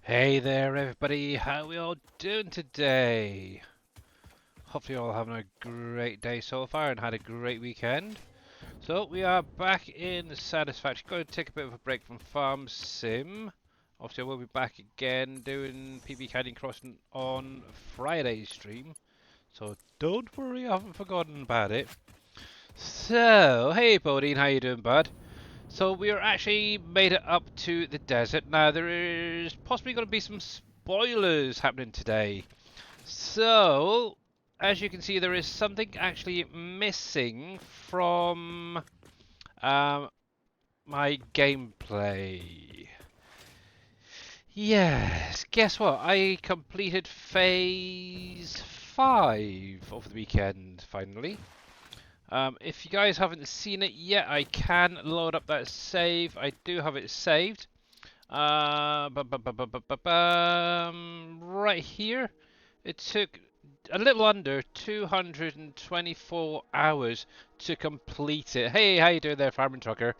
Hey there everybody, how we all doing today? Hopefully you're all having a great day so far and had a great weekend. So we are back in the Satisfaction. Going to take a bit of a break from Farm Sim. Obviously we'll be back again doing PB Canyon Crossing on Friday's stream. So don't worry, I haven't forgotten about it. So, hey Bodine, how you doing bud? So we are actually made it up to the desert. Now there is possibly going to be some spoilers happening today. So, as you can see, there is something actually missing from um, my gameplay. Yes, guess what? I completed phase 5 over the weekend, finally. If you guys haven't seen it yet, I can load up that save. I do have it saved. Right here, it took a little under 224 hours to complete it. Hey, how you doing there, Farming Trucker?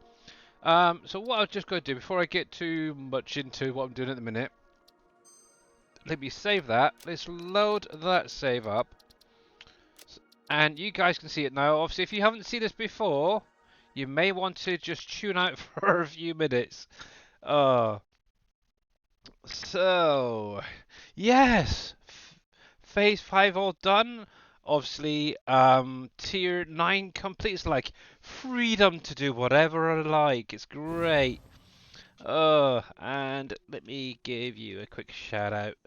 So what I'm just going to do before I get too much into what I'm doing at the minute, let me save that. Let's load that save up, and you guys can see it now. Obviously, if you haven't seen this before, you may want to just tune out for a few minutes. Uh, So, yes, phase 5 all done. Obviously, tier 9 complete. It's like freedom to do whatever I like. It's great. And let me give you a quick shout out.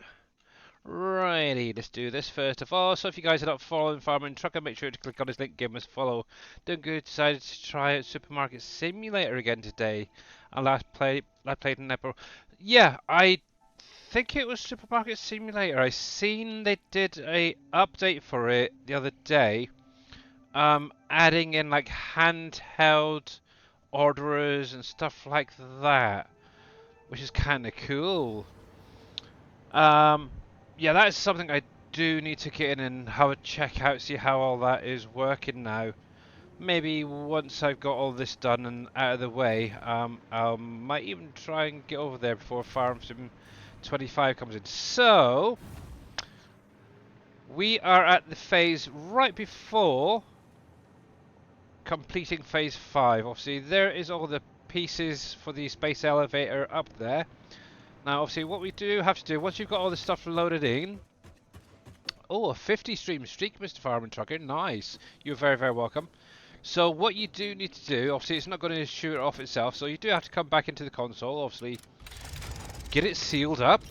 Righty, let's do this first of all. So if you guys are not following Farming Trucker, make sure to click on his link, give him a follow. Doing good, decided to try out Supermarket Simulator again today. And I played in April. Yeah, I think it was Supermarket Simulator. I seen they did a update for it the other day, adding in like handheld orderers and stuff like that, which is kind of cool. Um, yeah, that's something I do need to get in and have a check out, see how all that is working now. Maybe once I've got all this done and out of the way, I might even try and get over there before Farm Sim 25 comes in. So, we are at the phase right before completing phase 5. Obviously, there is all the pieces for the space elevator up there. Now, obviously, what we do have to do, once you've got all the stuff loaded in... Oh, a 50 stream streak, Mr. Farman Trucker. Nice. You're very, very welcome. So what you do need to do, obviously it's not going to shoot it off itself, so you do have to come back into the console, obviously get it sealed up.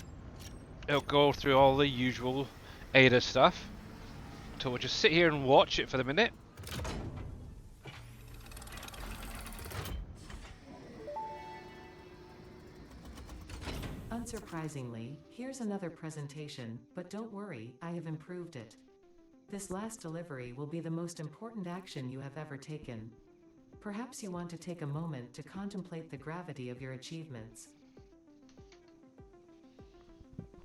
It'll go through all the usual ADA stuff. So we'll just sit here and watch it for the minute. Unsurprisingly, here's another presentation, but don't worry, I have improved it. This last delivery will be the most important action you have ever taken. Perhaps you want to take a moment to contemplate the gravity of your achievements.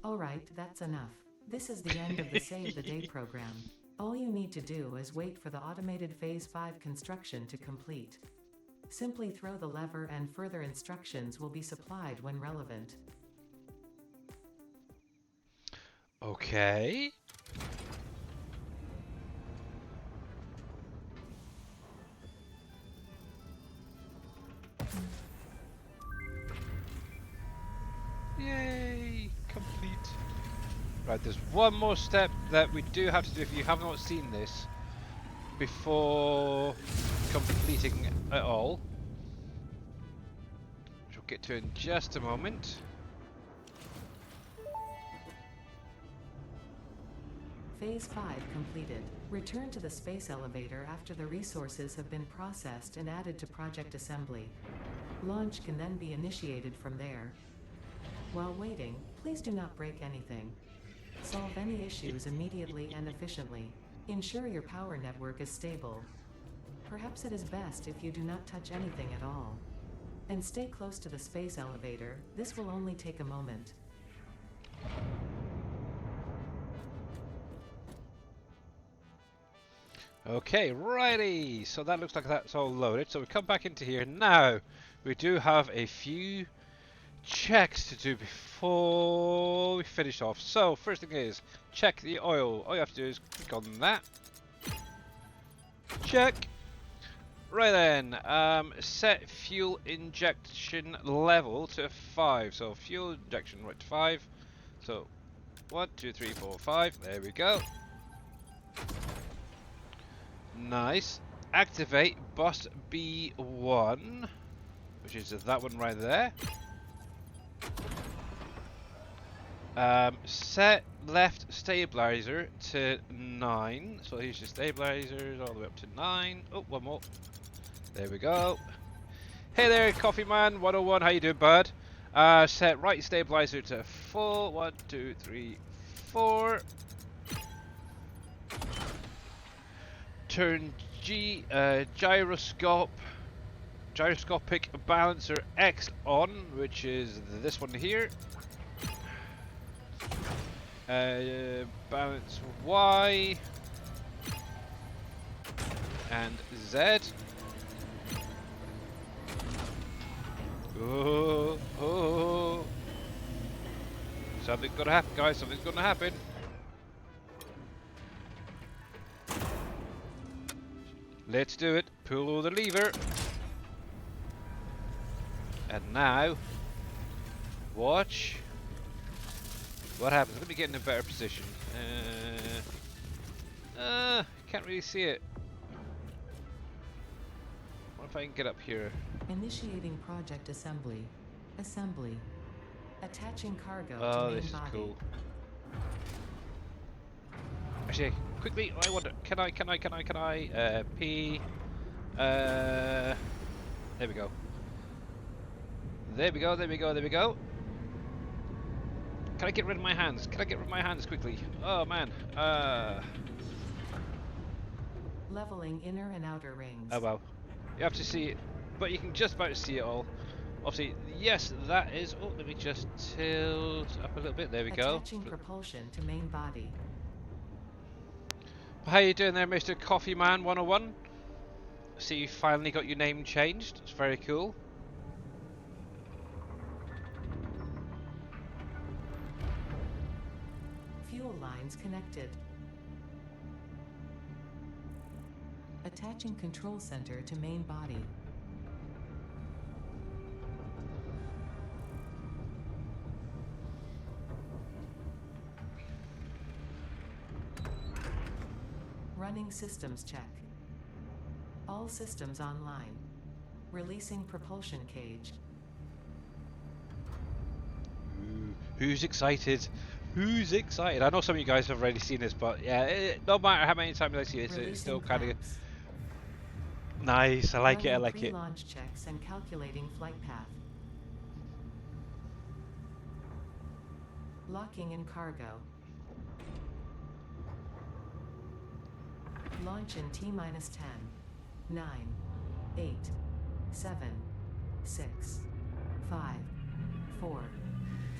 Alright, that's enough. This is the end of the Save the Day program. All you need to do is wait for the automated Phase 5 construction to complete. Simply throw the lever and further instructions will be supplied when relevant. Okay. Yay! Complete. Right, there's one more step that we do have to do if you have not seen this before completing it all, which we'll get to in just a moment. Phase 5 completed. Return to the space elevator after the resources have been processed and added to Project Assembly. Launch can then be initiated from there. While waiting, please do not break anything. Solve any issues immediately and efficiently. Ensure your power network is stable. Perhaps it is best if you do not touch anything at all. And stay close to the space elevator, this will only take a moment. Okay, righty. So that looks like that's all loaded. So we come back into here now. We do have a few checks to do before we finish off. So, first thing is, check the oil. All you have to do is click on that. Check. Right then, set fuel injection level to 5. So, fuel injection right to 5. So, 1, 2, 3, 4, 5. There we go. Nice. Activate bus B1, which is that one right there. Set left stabilizer to 9. So here's your stabilizers all the way up to 9. Oh, one more. There we go. Hey there, Coffee Man 101. How you doing, bud? Set right stabilizer to full. 1, 2, 3, 4. Turn gyroscopic balancer X on, which is this one here. Balance Y and Z. Oh, oh. Something's gonna happen, guys. Something's gonna happen. Let's do it. Pull the lever. And now, watch what happens. Let me get in a better position. Can't really see it. What if I can get up here? Initiating project assembly. Assembly. Attaching cargo to Oh, main this is body. cool. Actually, quickly, I wonder, can I, P, there we go. There we go, there we go, there we go. Can I get rid of my hands? Can I get rid of my hands quickly? Oh man, Leveling inner and outer rings. oh well. You have to see it, but you can just about see it all. Obviously, yes, that is, oh, let me just tilt up a little bit, there we go. Attaching propulsion to main body. How you doing there, Mr. Coffee Man 101? See, you finally got your name changed. It's very cool. Fuel lines connected. Attaching control center to main body. Running systems check. All systems online. Releasing propulsion cage. Ooh, who's excited? Who's excited? I know some of you guys have already seen this, but yeah, no matter how many times I see it, it's still kind of nice. I like it. I like it. Pre-launch checks and calculating flight path. Locking in cargo. Launch in T-minus 10, 9, 8, 7, 6, 5, 4,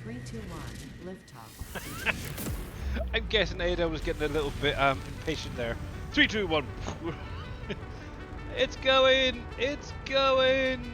3, 2, 1, liftoff. I'm guessing Ada was getting a little bit impatient there. 3, 2, 1. It's going! It's going!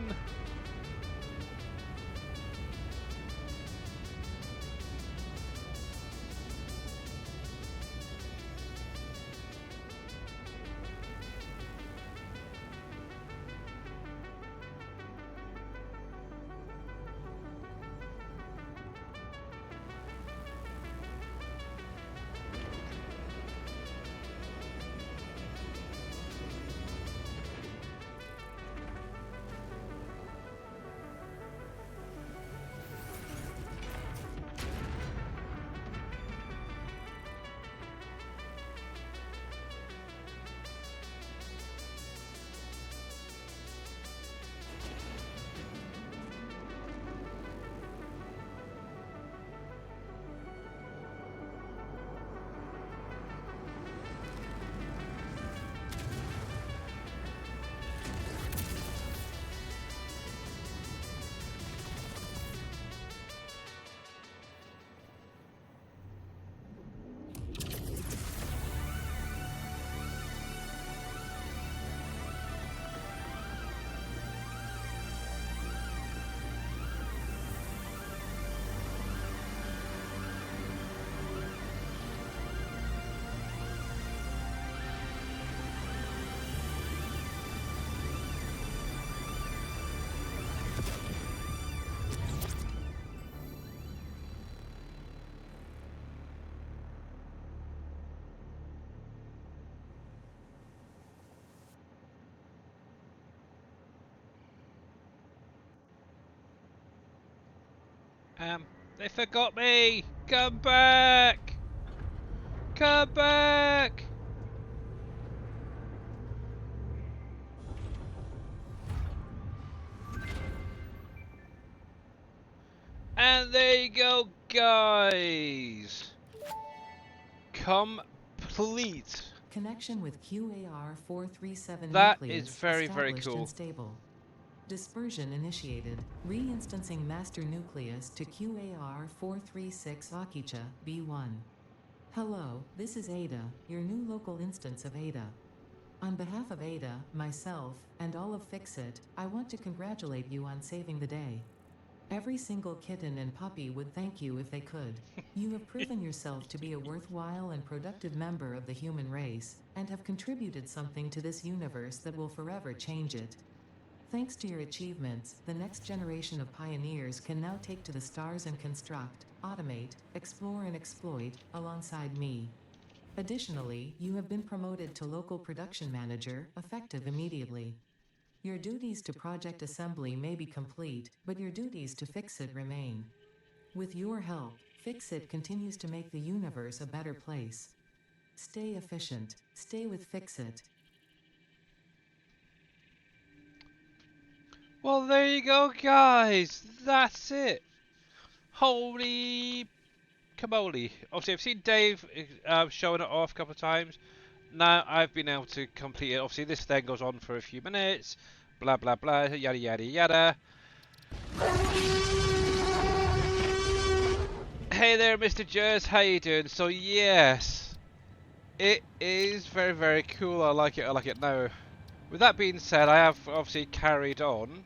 They forgot me! Come back! Come back! And there you go, guys! Complete! Connection with QAR 437 That is nucleus very, very established and cool. stable. Dispersion initiated. Reinstancing master nucleus to QAR 436 Vakicha B1. Hello, this is Ada, your new local instance of Ada. On behalf of Ada, myself, and all of Fixit, I want to congratulate you on saving the day. Every single kitten and puppy would thank you if they could. You have proven yourself to be a worthwhile and productive member of the human race, and have contributed something to this universe that will forever change it. Thanks to your achievements, the next generation of pioneers can now take to the stars and construct, automate, explore and exploit, alongside me. Additionally, you have been promoted to local production manager, effective immediately. Your duties to project assembly may be complete, but your duties to fix it remain. With your help, Fixit continues to make the universe a better place. Stay efficient. Stay with Fixit. Well, there you go, guys. That's it. Holy camoli. Obviously, I've seen Dave showing it off a couple of times. Now I've been able to complete it. Obviously, this then goes on for a few minutes. Blah, blah, blah. Yada, yada, yada. Hey there, Mr. Jers. How you doing? So, yes. It is very, very cool. I like it. I like it now. With that being said, I have obviously carried on.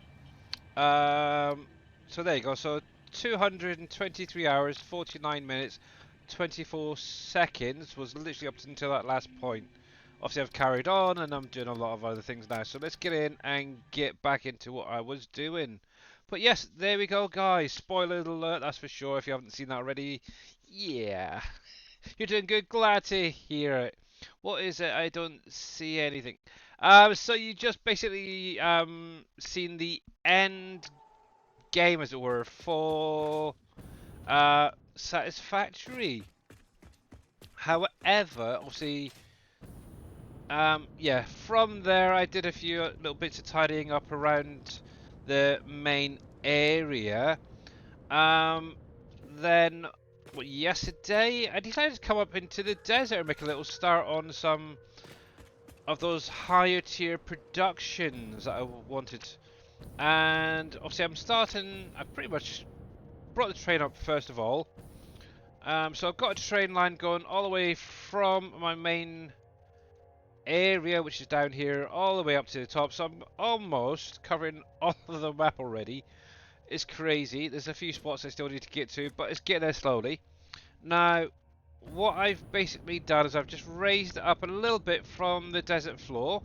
So there you go. So 223 hours, 49 minutes, 24 seconds was literally up until that last point. Obviously, I've carried on and I'm doing a lot of other things now. So let's get in and get back into what I was doing. But yes, there we go, guys. Spoiler alert, that's for sure. If you haven't seen that already, yeah. You're doing good. Glad to hear it. What is it? I don't see anything. So you just basically seen the end game, as it were, for Satisfactory. However, obviously, yeah, from there I did a few little bits of tidying up around the main area. Um, then, what, yesterday I decided to come up into the desert and make a little start on some of those higher tier productions that I wanted. And obviously I'm starting, I pretty much brought the train up first of all. So I've got a train line going all the way from my main area, which is down here, all the way up to the top. So I'm almost covering all of the map already. It's crazy. There's a few spots I still need to get to, but it's getting there slowly. Now, what I've basically done is I've just raised it up a little bit from the desert floor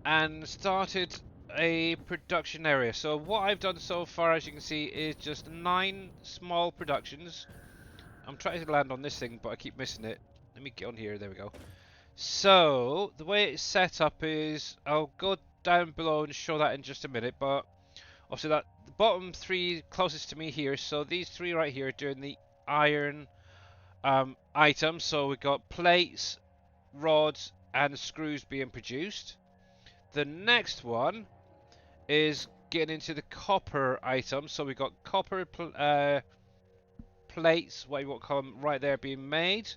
and started a production area. So what I've done so far, as you can see, is just 9 small productions. I'm trying to land on this thing, but I keep missing it. Let me get on here. There we go. So the way it's set up is, I'll go down below and show that in just a minute, but obviously that the bottom 3 closest to me here, so these 3 right here are doing the iron items. So we've got plates, rods and screws being produced. The next one is getting into the copper items. So we've got copper plates, what you want to call them, right there being made.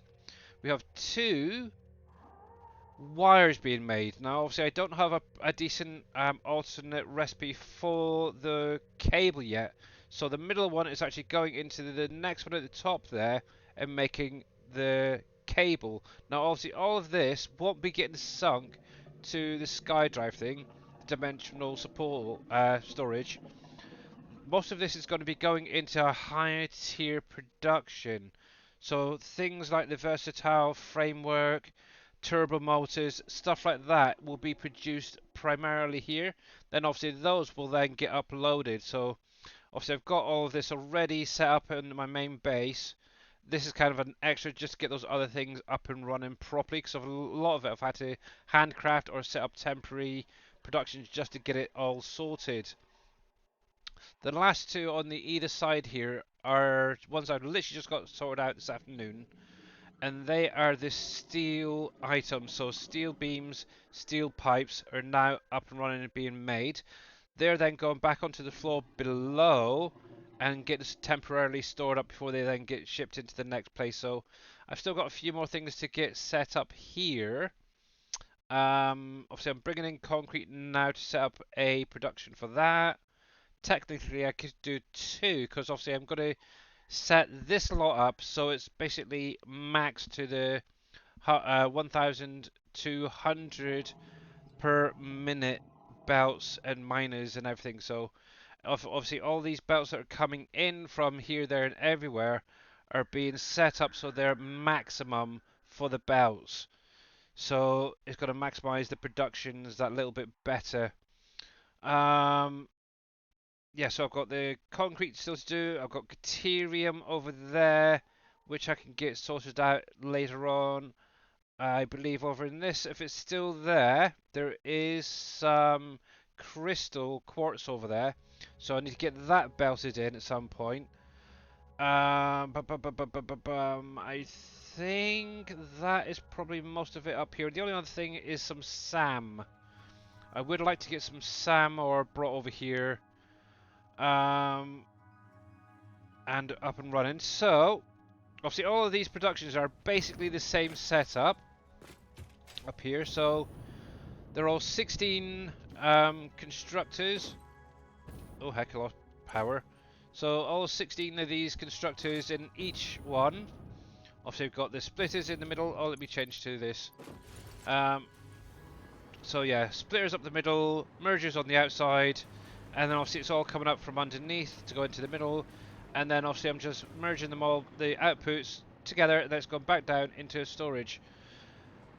We have 2 wires being made. Now, obviously, I don't have a decent alternate recipe for the cable yet. So the middle one is actually going into the next one at the top there and making the cable. Now, obviously, all of this won't be getting sunk to the SkyDrive thing, the dimensional support storage. Most of this is going to be going into a higher tier production. So things like the versatile framework, turbo motors, stuff like that will be produced primarily here. Then obviously those will then get uploaded. So obviously I've got all of this already set up in my main base. This is kind of an extra just to get those other things up and running properly, because a lot of it I've had to handcraft or set up temporary productions just to get it all sorted. the last two on the either side here are ones I've literally just got sorted out this afternoon, and they are the steel items. So steel beams, steel pipes are now up and running and being made. They're then going back onto the floor below and get temporarily stored up before they then get shipped into the next place. So I've still got a few more things to get set up here. Obviously, I'm bringing in concrete now to set up a production for that. Technically, I could do two because obviously I'm going to set this lot up so it's basically max to the 1,200 per minute belts and miners and everything. So obviously all these belts that are coming in from here, there, and everywhere are being set up so they're maximum for the belts. So it's going to maximize the productions that little bit better. Um, yeah, so I've got the concrete still to do. I've got Caterium over there, which I can get sorted out later on. I believe over in this, if it's still there, there is some crystal quartz over there. So I need to get that belted in at some point. I think that is probably most of it up here. The only other thing is some SAM. I would like to get some SAM or brought over here. And up and running. So, obviously all of these productions are basically the same setup up here. So, they're all 16 constructors. Oh heck, I lost power. So all 16 of these constructors in each one. Obviously we've got the splitters in the middle. Oh, let me change to this. So yeah, splitters up the middle, mergers on the outside, and then obviously it's all coming up from underneath to go into the middle. And then obviously I'm just merging them all, the outputs together, and then it's gone back down into storage.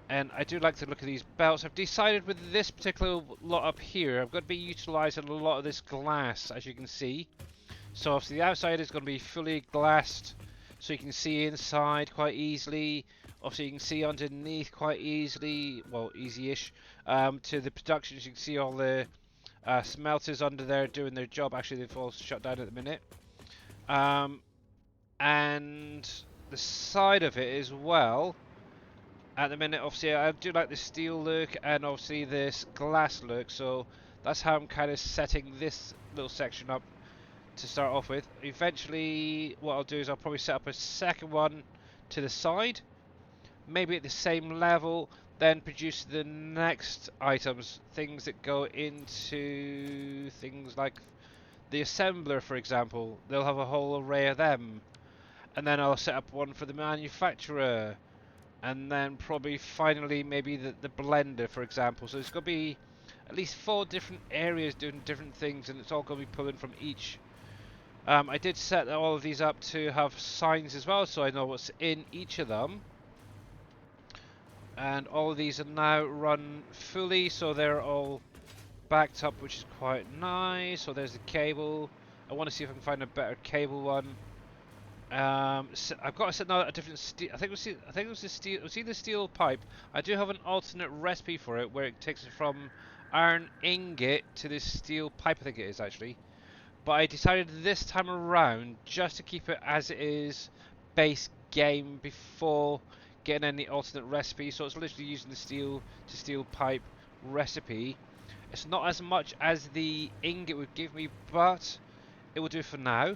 And I do like the look of these belts. I've decided with this particular lot up here, I'm going to be utilising a lot of this glass, as you can see. So obviously the outside is going to be fully glassed, so you can see inside quite easily. Obviously you can see underneath quite easily, well, easy-ish. To the productions, you can see all the smelters under there doing their job. Actually, they've all shut down at the minute. And the side of it as well. At the minute, obviously, I do like the steel look and obviously this glass look, so that's how I'm kind of setting this little section up to start off with. Eventually, what I'll do is I'll probably set up a second one to the side, maybe at the same level, then produce the next items, things that go into things like the assembler, for example. They'll have a whole array of them. And then I'll set up one for the manufacturer. And then probably finally maybe the blender, for example. So there's going to be at least 4 different areas doing different things, and it's all going to be pulling from each. I did set all of these up to have signs as well, so I know what's in each of them. And all of these are now run fully, so they're all backed up, which is quite nice. So there's the cable. I want to see if I can find a better cable one. So I've got to set now a different steel. I think it was the steel. It was either steel pipe. I do have an alternate recipe for it, where it takes it from iron ingot to this steel pipe. I think it is actually. But I decided this time around just to keep it as it is, base game, before getting any alternate recipe. So it's literally using the steel to steel pipe recipe. It's not as much as the ingot would give me, but it will do for now.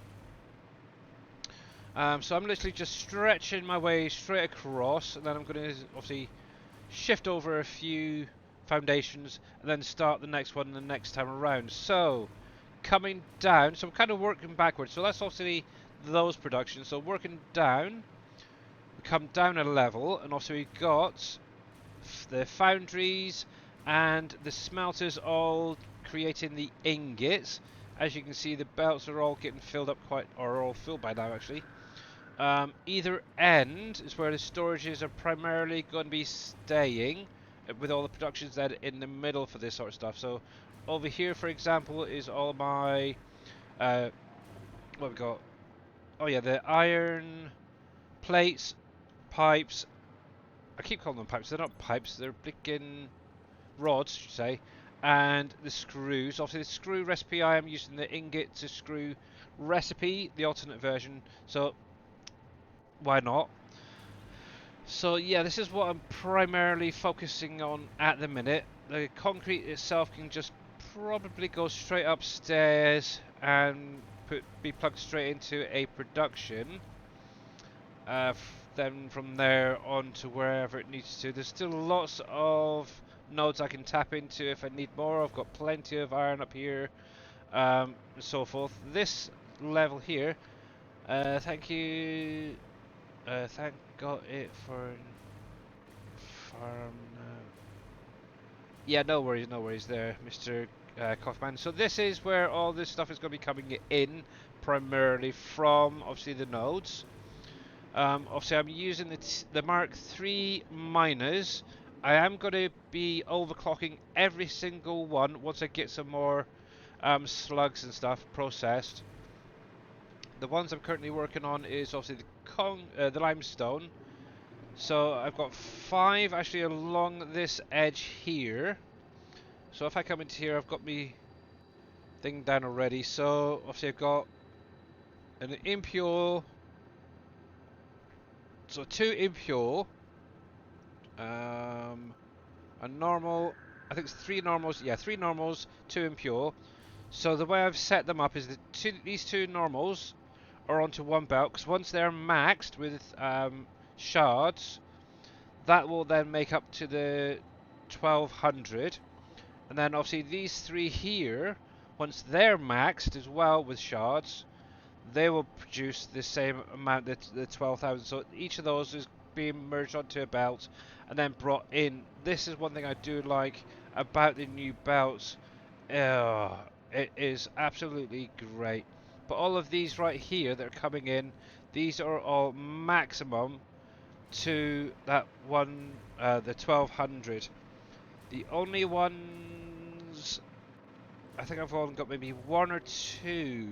So I'm literally just stretching my way straight across, and then I'm going to obviously shift over a few foundations and then start the next one the next time around. So coming down, so I'm kind of working backwards. So that's obviously those productions. So working down, we come down a level, and also we've got the foundries and the smelters all creating the ingots. As you can see, the belts are all getting filled up or all filled by now actually. Either end is where the storages are primarily going to be staying, with all the productions that are in the middle for this sort of stuff. So over here, for example, is all my what we got. Oh yeah, the iron plates, pipes. I keep calling them pipes. They're not pipes. They're blinking rods, should say. and the screws. Obviously the screw recipe, I am using the ingot to screw recipe, the alternate version, so why not? So yeah, this is what I'm primarily focusing on at the minute. The concrete itself can just probably go straight upstairs and be plugged straight into a production. Then from there on to wherever it needs to. There's still lots of nodes I can tap into if I need more. I've got plenty of iron up here, and so forth. This level here, thank you, thank God it for farm. Yeah, no worries there, Mr. Kaufman. So this is where all this stuff is going to be coming in, primarily from obviously the nodes. Obviously, I'm using the Mark III miners. I am going to be overclocking every single one once I get some more slugs and stuff processed. The ones I'm currently working on is obviously the limestone. So I've got 5 actually along this edge here. So if I come into here, I've got me thing down already. So obviously I've got an impure, so 2 impure, a normal, I think it's 3 normals, yeah, 3 normals, 2 impure. So the way I've set them up is that these 2 normals are onto one belt, because once they're maxed with shards, that will then make up to the 1200. And then obviously these 3 here, once they're maxed as well with shards, they will produce the same amount, the 12,000. So each of those is being merged onto a belt and then brought in. This is one thing I do like about the new belts. It is absolutely great. But all of these right here that are coming in, these are all maximum to that one, the 1200. The only ones, I think I've only got maybe 1 or 2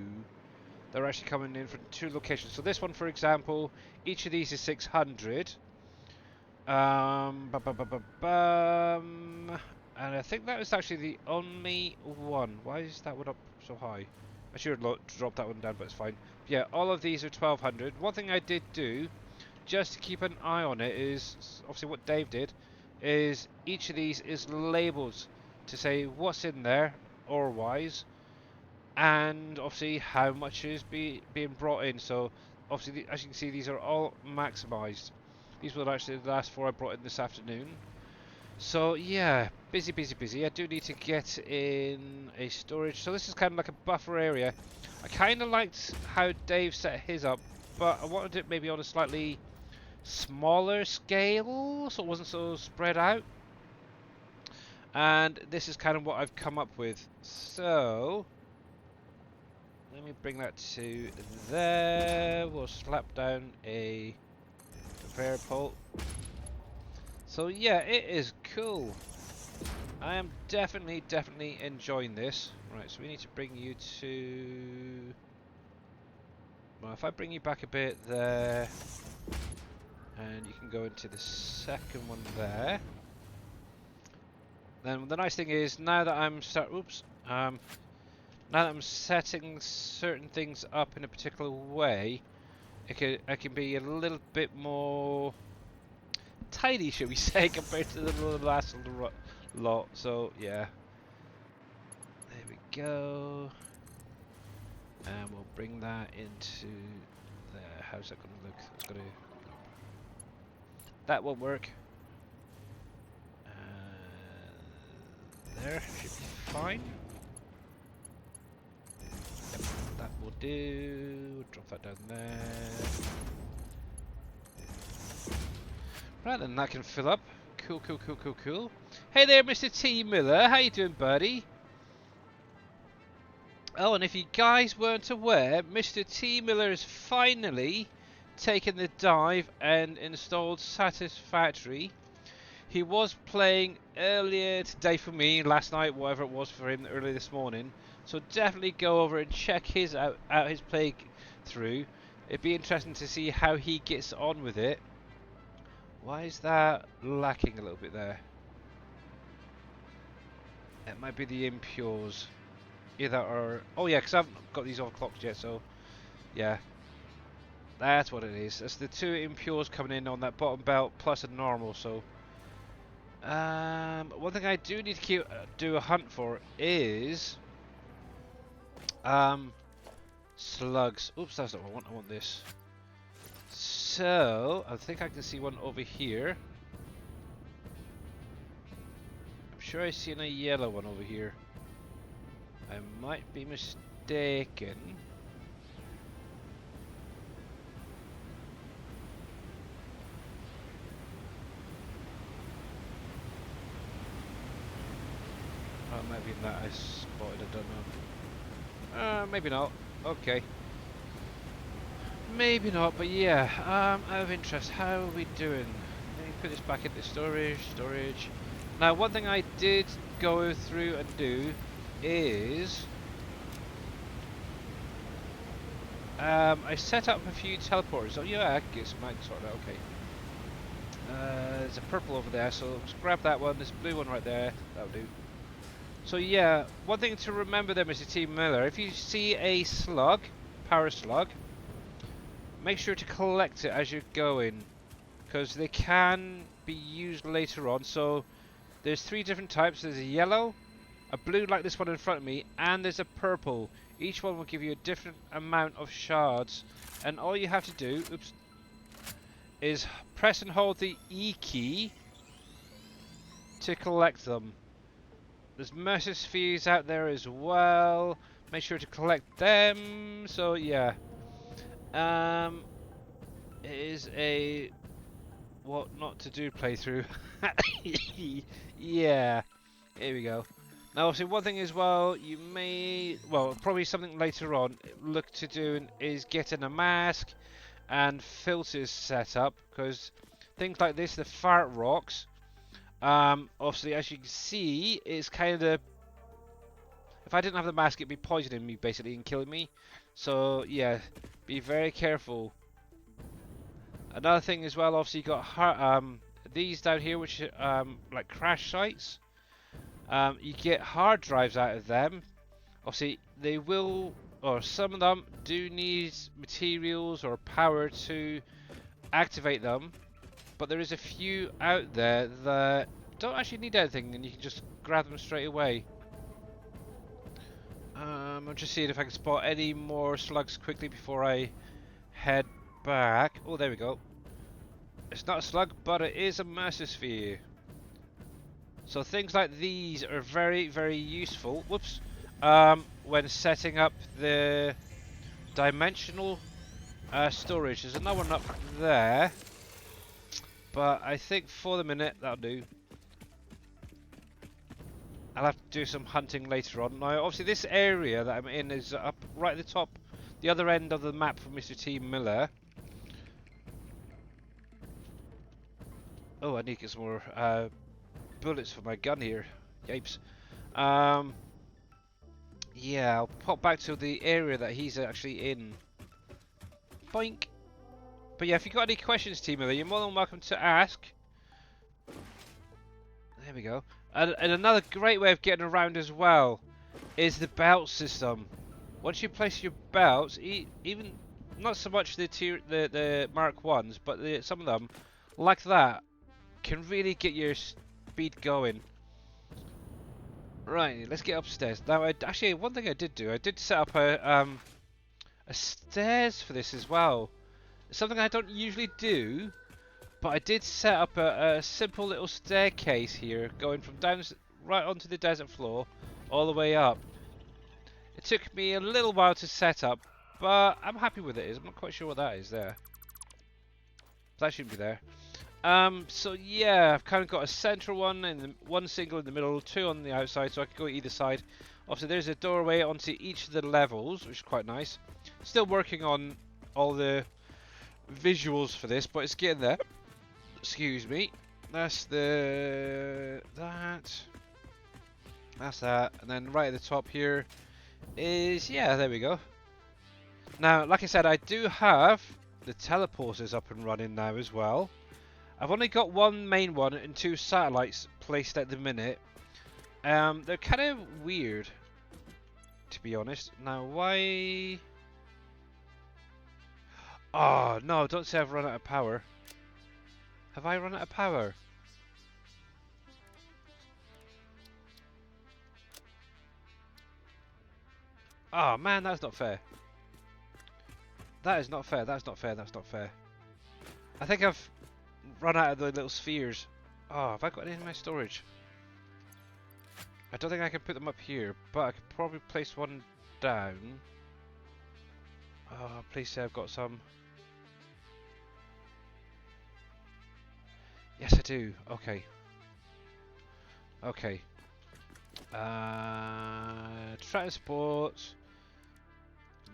that are actually coming in from 2 locations. So this one, for example, each of these is 600. And I think that was actually the only one. Why is that one up so high? I should have dropped that one down, but it's fine. Yeah, all of these are 1200. One thing I did do, just to keep an eye on it, is obviously what Dave did, is each of these is labelled to say what's in there, ore-wise, and obviously how much is being brought in. So obviously, as you can see, these are all maximised. These were actually the last 4 I brought in this afternoon. So yeah, busy. I do need to get in a storage. So this is kind of like a buffer area. I kind of liked how Dave set his up, but I wanted it maybe on a slightly smaller scale, so it wasn't so spread out. And this is kind of what I've come up with. So let me bring that to there. We'll slap down a conveyor pole. So yeah, it is cool. I am definitely enjoying this. Right, so we need to bring you to... Well, if I bring you back a bit there, and you can go into the second one there. Then the nice thing is, now that I'm now that I'm setting certain things up in a particular way, I can be a little bit more tidy, shall we say, compared to the last lot. So yeah, there we go, and we'll bring that into there. How's that going to look? It's going to, that won't work. There should be fine. Yep, that will do. Drop that down there. Right then, that can fill up. Cool. Hey there, Mr. T. Miller. How you doing, buddy? Oh, and if you guys weren't aware, Mr. T. Miller has finally taken the dive and installed Satisfactory. He was playing earlier today for me, last night, whatever it was for him, early this morning. So definitely go over and check his out his playthrough. It'd be interesting to see how he gets on with it. Why is that lacking a little bit there? it might be the impures. Either or... Oh yeah, because I haven't got these overclocked yet, so... Yeah. That's what it is. It's the two impures coming in on that bottom belt plus a normal, so... one thing I do need to do a hunt for is... slugs. Oops, that's not what I want. I want this. So, I think I can see one over here. I'm sure I've seen a yellow one over here. I might be mistaken. Oh, maybe that I spotted, I don't know. Maybe not. Okay. Maybe not, but yeah. Out of interest, how are we doing? Let me put this back into storage. Now, one thing I did go through and do is... I set up a few teleporters. Oh yeah, I can get some mag sorted out, okay. There's a purple over there, so let's grab that one. There's a blue one right there. That'll do. So yeah, one thing to remember there, Mr. T. Miller, if you see a slug, power slug, make sure to collect it as you're going, because they can be used later on. So there's three different types. There's a yellow, a blue like this one in front of me, and there's a purple. Each one will give you a different amount of shards, and all you have to do, oops, is press and hold the E key to collect them. There's Mercer spheres out there as well. Make sure to collect them. So yeah, it is a what not to do playthrough. Yeah, here we go. Now, obviously, one thing as well, you may, well, probably something later on, look to do is getting a mask and filters set up, because things like this, the fart rocks, obviously, as you can see, it's kind of, if I didn't have the mask, it'd be poisoning me, basically, and killing me. So, yeah, be very careful. Another thing as well, obviously, you got these down here, which are like crash sites. You get hard drives out of them. Obviously, they will, or some of them do need materials or power to activate them. But there is a few out there that don't actually need anything, and you can just grab them straight away. I'm just seeing if I can spot any more slugs quickly before I head back. Oh, there we go. It's not a slug, but it is a Mercer sphere. So things like these are very, very useful. Whoops. When setting up the dimensional storage. There's another one up there, but I think for the minute that'll do. I'll have to do some hunting later on. Now, obviously, this area that I'm in is up right at the top, the other end of the map from Mr. T. Miller. Oh, I need to get some more bullets for my gun here. Yipes. Yeah, I'll pop back to the area that he's actually in. Boink. But yeah, if you've got any questions, Team Miller, you're more than welcome to ask. There we go. And another great way of getting around as well is the belt system. Once you place your belts, even not so much the Mark 1s, but some of them, like that, can really get your speed going. Right, let's get upstairs. Now, actually, one thing I did do, I did set up a stairs for this as well. It's something I don't usually do, but I did set up a simple little staircase here, going from down right onto the desert floor, all the way up. It took me a little while to set up, but I'm happy with it. I'm not quite sure what that is there. That shouldn't be there. So yeah, I've kind of got a central one, and one single in the middle, two on the outside, so I can go either side. Obviously, there's a doorway onto each of the levels, which is quite nice. Still working on all the visuals for this, but it's getting there. Excuse me. That's that's that, and then right at the top here is, yeah, there we go. Now, like I said, I do have the teleporters up and running now as well. I've only got one main one and two satellites placed at the minute. They're kind of weird, to be honest. Now, why? Oh no! Don't say I've run out of power. Have I run out of power? Oh man, that's not fair. That is not fair. That's not fair. That's not fair. I think I've run out of the little spheres. Oh, have I got any in my storage? I don't think I can put them up here, but I could probably place one down. Oh, please say I've got some. Yes, I do. Okay. Okay. Transport.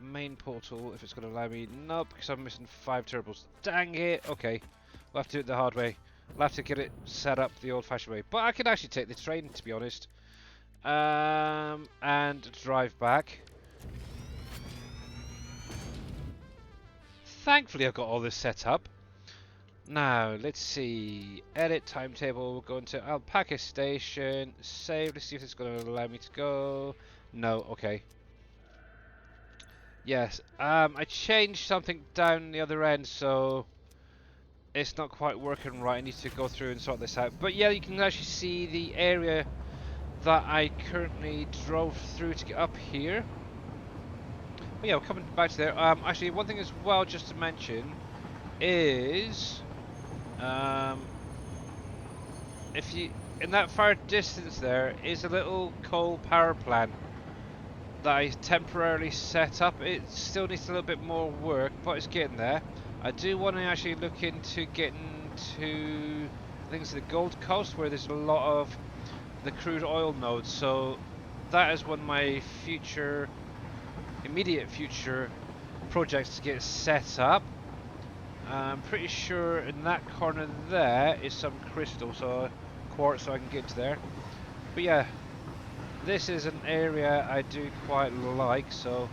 Main portal, if it's going to allow me. Nope, because I'm missing 5 turbos. Dang it. Okay. We'll have to do it the hard way. We'll have to get it set up the old-fashioned way. But I can actually take the train, to be honest. And drive back. Thankfully, I've got all this set up. Now, let's see. Edit timetable. We'll go into Alpaca Station. Save. Let's see if it's going to allow me to go. No. Okay. Yes. I changed something down the other end, so it's not quite working right. I need to go through and sort this out. But yeah, you can actually see the area that I currently drove through to get up here. But yeah, we're coming back to there. Actually, one thing as well, just to mention, is if you in that far distance there is a little coal power plant that I temporarily set up. It still needs a little bit more work, but it's getting there. I do want to actually look into getting to, I think it's the Gold Coast, where there's a lot of the crude oil nodes. So that is one of my future, immediate future projects to get set up. I'm pretty sure in that corner there is some crystal, so quartz, so I can get to there. But yeah, this is an area I do quite like, so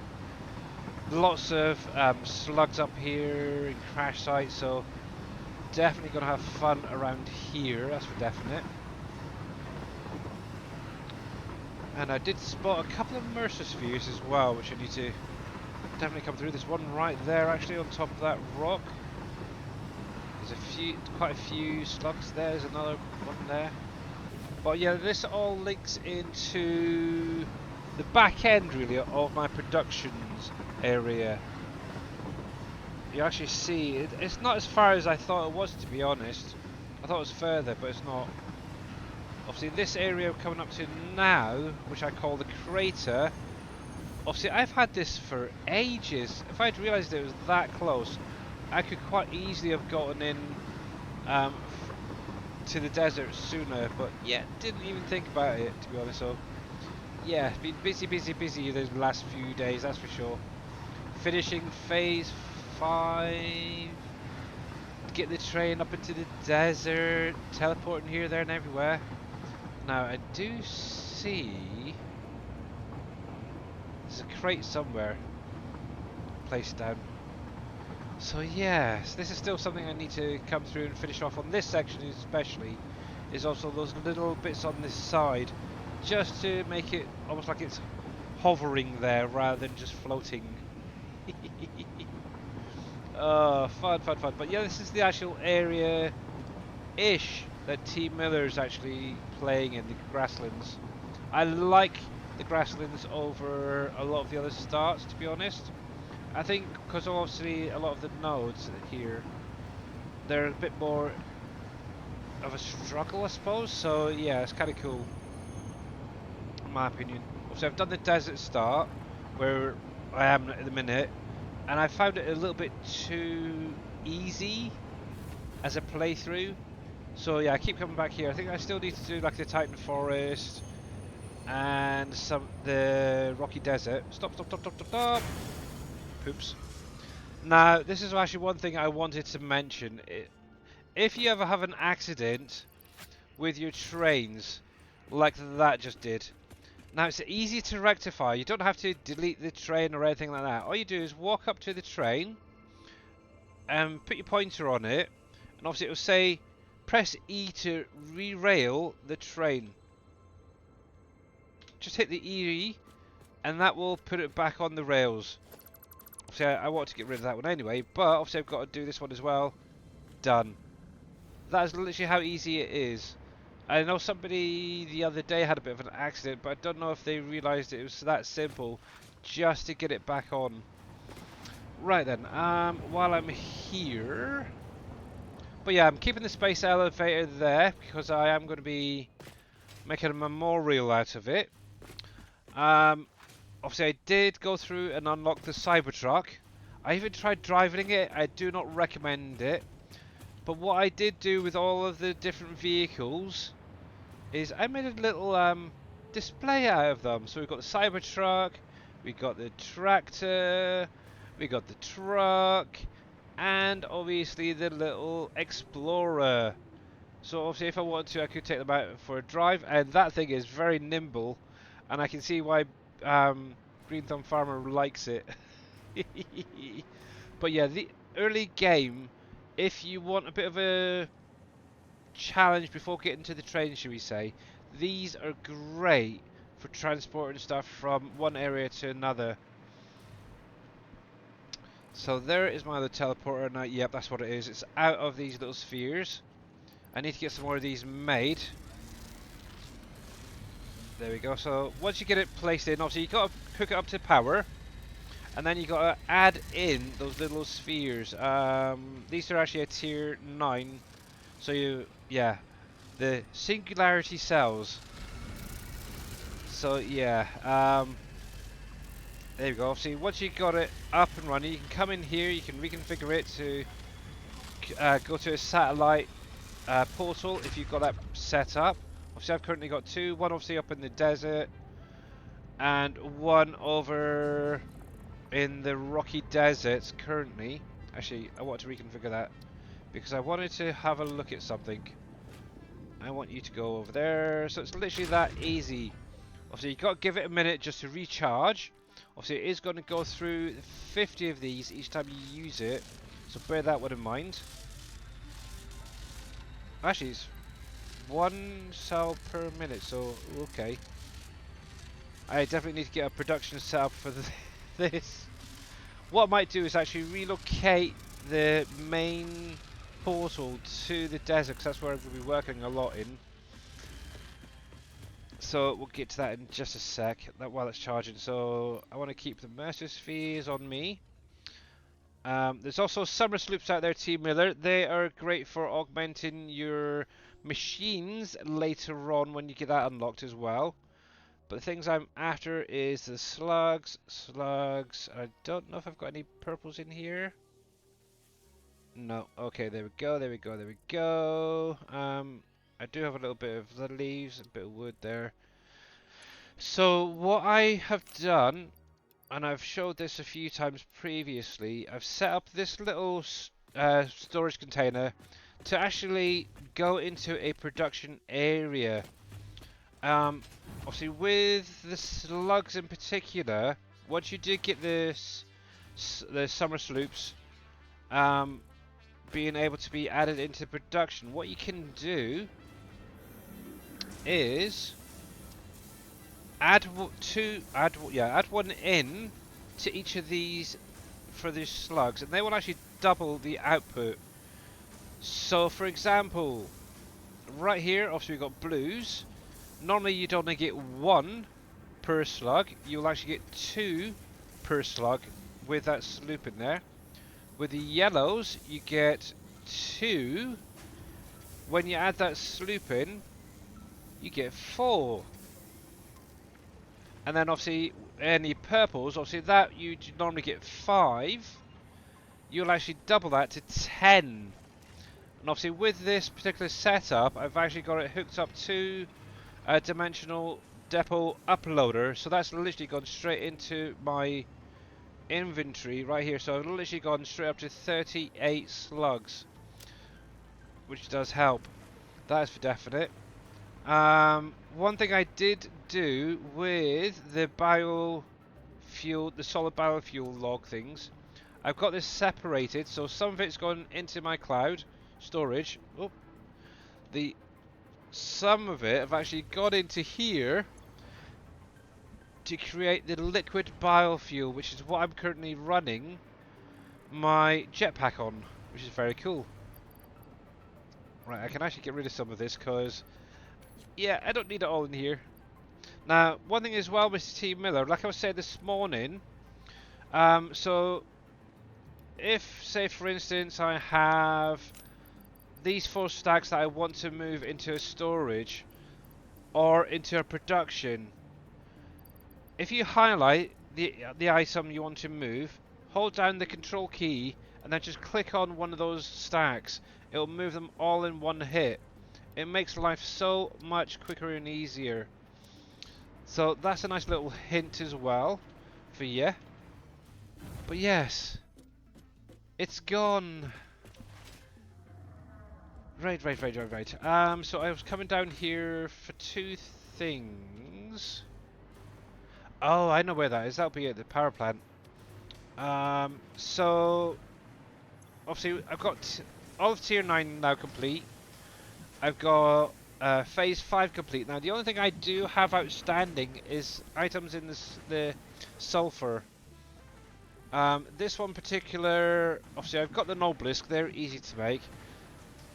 lots of slugs up here and crash sites, so definitely gonna have fun around here, that's for definite. And I did spot a couple of Mercer spheres as well, which I need to definitely come through. There's one right there actually on top of that rock. There's quite a few slugs there. There's another one there. But yeah, this all links into the back end really of my productions area. You actually see it's not as far as I thought it was, to be honest. I thought it was further, but it's not. Obviously this area I'm coming up to now, which I call the crater, obviously I've had this for ages. If I'd realised it was that close, I could quite easily have gotten in to the desert sooner, but yeah, didn't even think about it, to be honest. So yeah, been busy those last few days, that's for sure. Finishing phase 5, get the train up into the desert, teleporting here, there and everywhere. Now I do see there's a crate somewhere placed down. So yes, this is still something I need to come through and finish off on this section especially, is also those little bits on this side, just to make it almost like it's hovering there rather than just floating. Oh, fun. But yeah, this is the actual area-ish that T. Miller's actually playing in, the grasslands. I like the grasslands over a lot of the other starts, to be honest. I think because obviously a lot of the nodes here, they're a bit more of a struggle, I suppose. So yeah, it's kind of cool, in my opinion. So I've done the desert start, where I am at the minute, and I found it a little bit too easy as a playthrough. So yeah, I keep coming back here. I think I still need to do like the Titan Forest and the Rocky Desert. Stop. Oops. Now, this is actually one thing I wanted to mention. If you ever have an accident with your trains, like that just did, now it's easy to rectify. You don't have to delete the train or anything like that. All you do is walk up to the train and put your pointer on it, and obviously it will say, press E to re-rail the train. just hit the E, and that will put it back on the rails. Obviously, I want to get rid of that one anyway, but obviously I've got to do this one as well. Done. That is literally how easy it is. I know somebody the other day had a bit of an accident, but I don't know if they realised it was that simple just to get it back on. Right then, while I'm here... But yeah, I'm keeping the space elevator there because I am going to be making a memorial out of it. Obviously I did go through and unlock the Cybertruck. I even tried driving it. I do not recommend it. But what I did do with all of the different vehicles is I made a little display out of them. So we've got the Cybertruck, we got the tractor, we got the truck, and obviously the little Explorer. So obviously if I wanted to I could take them out for a drive, and that thing is very nimble, and I can see why Green Thumb Farmer likes it. But yeah, the early game, if you want a bit of a challenge before getting to the train, should we say, these are great for transporting stuff from one area to another. So there is my other teleporter. Now, yep, that's what it is. It's out of these little spheres. I need to get some more of these made. There we go. So once you get it placed in, obviously you got to hook it up to power, and then you got to add in those little spheres. These are actually a tier 9. So yeah, the singularity cells. So yeah, there we go. Obviously, once you got it up and running, you can come in here. You can reconfigure it to go to a satellite portal if you've got that set up. Obviously, I've currently got 2. One obviously up in the desert, and one over in the rocky deserts currently. Actually, I want to reconfigure that because I wanted to have a look at something. I want you to go over there. So it's literally that easy. Obviously, you've got to give it a minute just to recharge. Obviously, it is going to go through 50 of these each time you use it. So bear that one in mind. Actually, it's 1 cell per minute. So, okay. I definitely need to get a production set up for this. What I might do is actually relocate the main portal to the desert, because that's where I'm going to be working a lot in. So we'll get to that in just a sec, while it's charging. So I want to keep the Mercer Spheres on me. There's also summer sloops out there, Team Miller. They are great for augmenting your machines later on when you get that unlocked as well. But the things I'm after is the slugs. I don't know if I've got any purples in here. No. Okay, there we go. I do have a little bit of the leaves, a bit of wood there. So what I have done, and I've showed this a few times previously, I've set up this little storage container to actually go into a production area. Obviously with the slugs in particular, once you did get the summer sloops being able to be added into production, what you can do is add one in to each of these for these slugs, and they will actually double the output. So for example, right here obviously we've got blues. Normally you'd only get 1 per slug. You'll actually get 2 per slug with that sloop in there. With the yellows you get 2. When you add that sloop in, you get 4. And then obviously any purples, obviously that you normally get 5. You'll actually double that to 10. And obviously with this particular setup, I've actually got it hooked up to a dimensional depot uploader. So that's literally gone straight into my inventory right here. So I've literally gone straight up to 38 slugs, which does help. That is for definite. One thing I did do with the biofuel, the solid biofuel log things, I've got this separated, so some of it's gone into my cloud storage. Oh, some of it have actually got into here, to create the liquid biofuel, which is what I'm currently running my jetpack on, which is very cool. Right, I can actually get rid of some of this because, yeah, I don't need it all in here. Now, one thing as well, Mr. T. Miller, like I was saying this morning, so if, say for instance, I have these 4 stacks that I want to move into a storage or into a production, if you highlight the item you want to move, hold down the control key and then just click on one of those stacks. It'll move them all in one hit. It makes life so much quicker and easier. So that's a nice little hint as well for you. But yes, it's gone. Right. So I was coming down here for 2 things. Oh, I know where that is. That'll be at the power plant. So obviously I've got all of tier 9 now complete. I've got phase 5 complete. Now the only thing I do have outstanding is items in the sulfur. This one particular, obviously I've got the Noblisk, they're easy to make.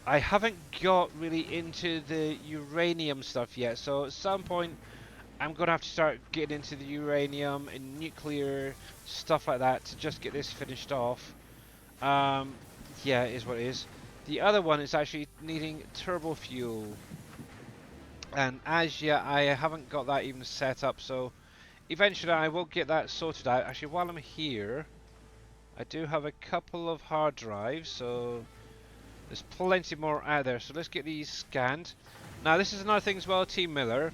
I haven't got really into the uranium stuff yet, so at some point I'm going to have to start getting into the uranium and nuclear stuff like that to just get this finished off. Yeah, it is what it is. The other one is actually needing turbo fuel, and as yet I haven't got that even set up, so eventually I will get that sorted out. Actually, while I'm here, I do have a couple of hard drives, so there's plenty more out there, so let's get these scanned. Now this is another thing as well, Team Miller.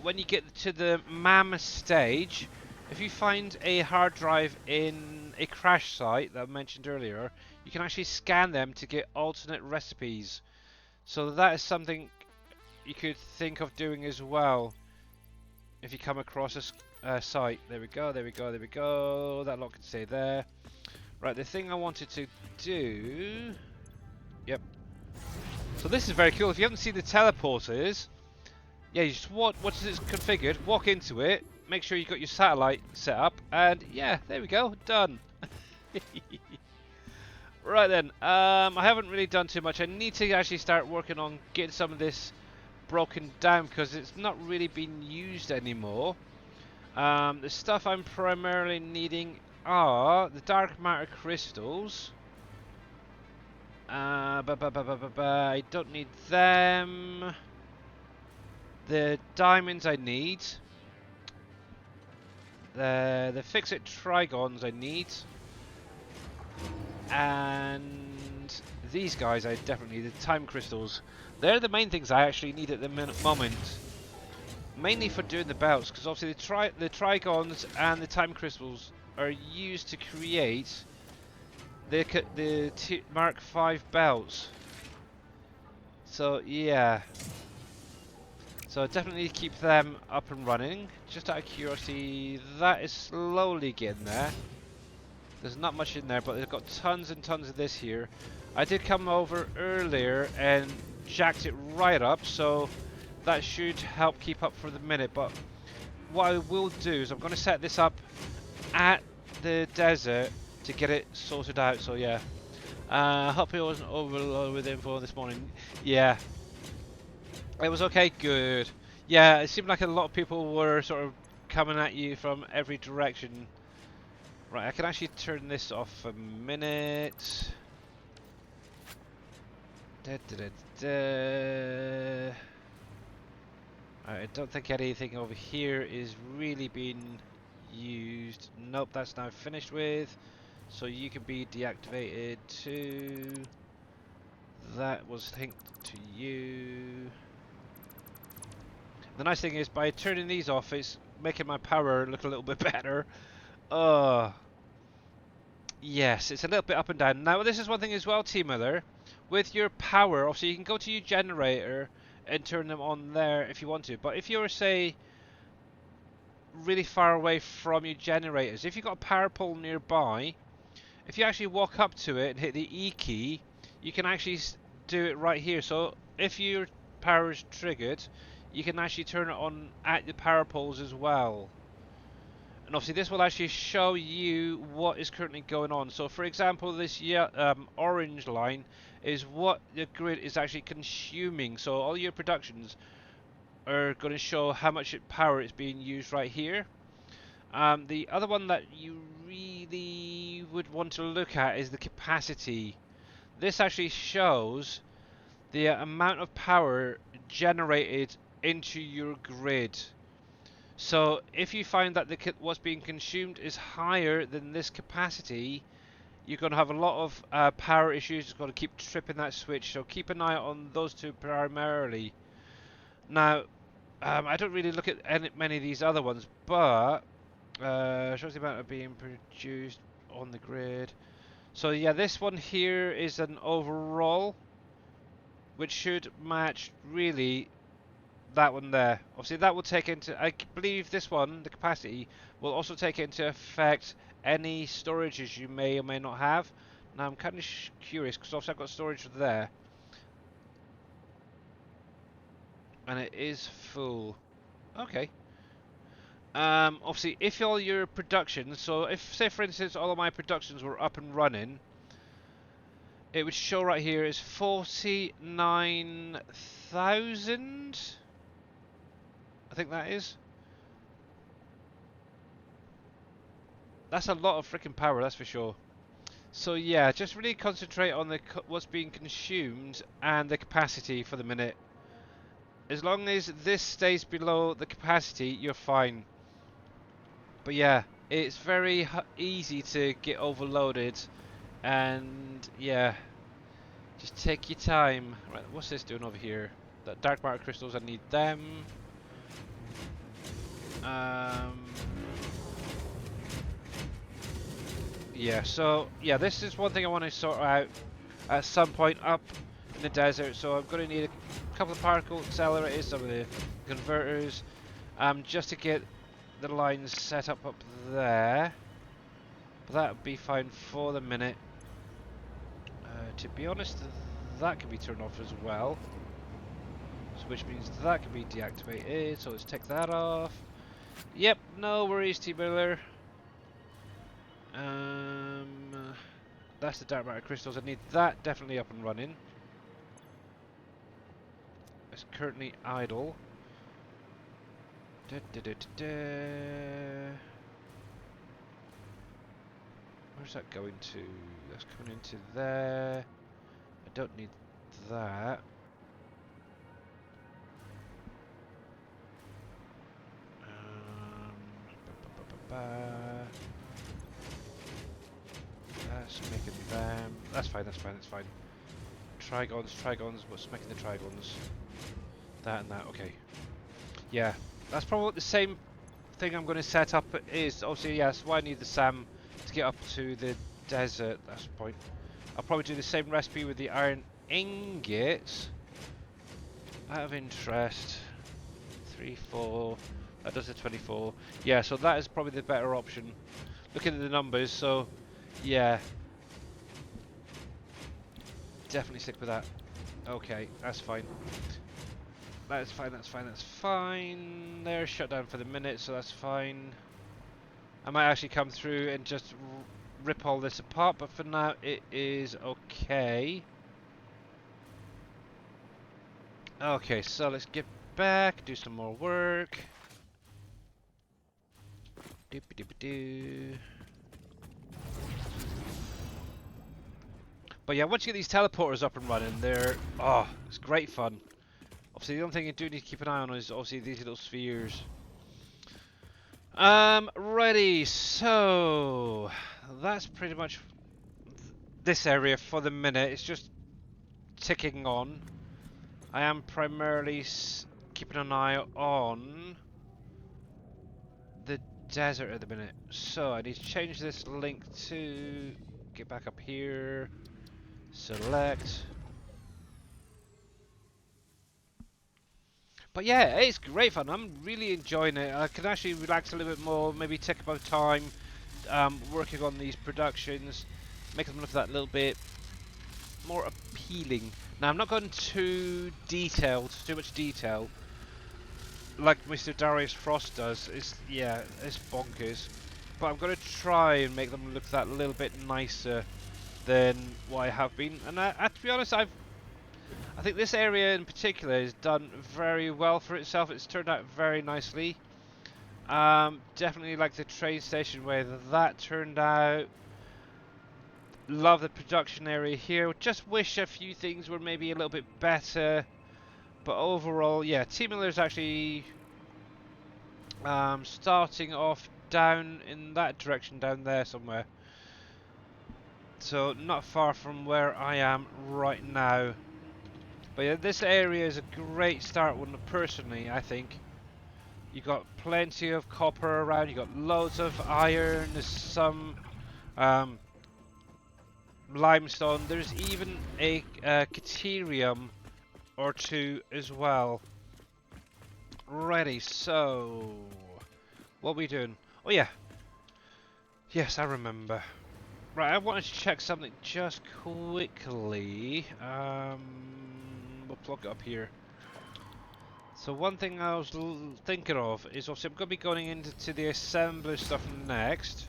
When you get to the MAM stage, if you find a hard drive in a crash site that I mentioned earlier, you can actually scan them to get alternate recipes. So that is something you could think of doing as well if you come across a site. There we go. That lot can stay there. Right, the thing I wanted to do... Yep. So this is very cool. If you haven't seen the teleporters, yeah, you just once it's configured, walk into it, make sure you've got your satellite set up, and yeah, there we go, done. Right then, I haven't really done too much. I need to actually start working on getting some of this broken down because it's not really being used anymore. The stuff I'm primarily needing are the dark matter crystals. I don't need them. The diamonds I need. The fix-it trigons I need. And these guys I definitely need. The time crystals. They're the main things I actually need at the moment. Mainly for doing the belts, because obviously the trigons and the time crystals are used to create the Mark 5 belts. So yeah. So I definitely need to keep them up and running. Just out of curiosity, that is slowly getting there. There's not much in there, but they've got tons and tons of this here. I did come over earlier and jacked it right up, so that should help keep up for the minute. But what I will do is I'm going to set this up at the desert to get it sorted out. So yeah, hope I wasn't overloaded with info this morning. Yeah, it was okay. Good. Yeah, it seemed like a lot of people were sort of coming at you from every direction. Right, I can actually turn this off a minute. I don't think anything over here is really being used. Nope, that's now finished with. So you can be deactivated too. That was linked to you. The nice thing is, by turning these off, it's making my power look a little bit better. Yes, it's a little bit up and down. Now, this is one thing as well, Team Miller. With your power, obviously you can go to your generator and turn them on there if you want to. But if you're, say, really far away from your generators, if you've got a power pole nearby, if you actually walk up to it and hit the E key, you can actually do it right here. So if your power is triggered, you can actually turn it on at the power poles as well. And obviously this will actually show you what is currently going on. So for example, this orange line is what the grid is actually consuming. So all your productions are going to show how much power is being used right here. The other one that you really would want to look at is the capacity. This actually shows the amount of power generated into your grid. So if you find that what's being consumed is higher than this capacity, you're going to have a lot of power issues. It's going to keep tripping that switch. So keep an eye on those two primarily. Now, I don't really look at many of these other ones, but shows the amount of being produced on the grid. So yeah, this one here is an overall, which should match really that one there. Obviously that will take into, I believe this one, the capacity, will also take into effect any storages you may or may not have. Now I'm kind of curious, because obviously I've got storage there. And it is full. Okay. Obviously if all your productions, so if say for instance all of my productions were up and running, it would show right here is 49,000. I think that is. That's a lot of freaking power, that's for sure. So yeah, just really concentrate on the what's being consumed and the capacity for the minute. As long as this stays below the capacity, you're fine. But yeah, it's very easy to get overloaded, and yeah, just take your time. Right, what's this doing over here? That dark matter crystals, I need them. Yeah, so yeah, this is one thing I want to sort out at some point up in the desert. So I'm going to need a couple of particle accelerators, some of the converters, just to get the lines set up there. But that would be fine for the minute. To be honest, that can be turned off as well. So which means that can be deactivated. So let's take that off. Yep, no worries, T-Miller. That's the dark matter crystals. I need that definitely up and running. It's currently idle. Where's that going to? That's coming into there. I don't need that. That's making them. That's fine. That's fine. That's fine. Trigons. Trigons. What's making the trigons? That and that. Okay. Yeah. That's probably what the same thing I'm going to set up is. Obviously, yes. Why I need the SAM to get up to the desert. That's the point. I'll probably do the same recipe with the iron ingots. Out of interest. 3, 4. That does the 24. Yeah, so that is probably the better option. Looking at the numbers, so yeah. Definitely stick with that. Okay, that's fine. That's fine, that's fine, that's fine. They're shut down for the minute, so that's fine. I might actually come through and just rip all this apart, but for now it is okay. Okay, so let's get back, do some more work. Doop-a-doop-a-doo. But yeah, once you get these teleporters up and running, it's great fun. Obviously, the only thing you do need to keep an eye on is obviously these little spheres. Ready. So that's pretty much this area for the minute. It's just ticking on. I am primarily keeping an eye on the desert at the minute. So I need to change this link to get back up here. Select. But yeah, it's great fun. I'm really enjoying it. I can actually relax a little bit more, maybe take about time working on these productions, make them look that little bit more appealing. Now I'm not going too detailed, too much detail, like Mr. Darius Frost does. Yeah, it's bonkers. But I'm gonna try and make them look that little bit nicer than what I have been. And to be honest, I think this area in particular has done very well for itself. It's turned out very nicely. Definitely like the train station way that turned out. Love the production area here. Just wish a few things were maybe a little bit better. But overall, yeah, Team Miller's actually starting off down in that direction down there somewhere. So not far from where I am right now. But yeah, this area is a great start one personally, I think. You got plenty of copper around, you got loads of iron, there's some limestone, there's even a caterium or two as well. Ready, so what are we doing? Oh yeah. Yes, I remember. Right, I wanted to check something just quickly. We'll plug it up here. So one thing I was thinking of is obviously I'm going to be going into the assembler stuff next.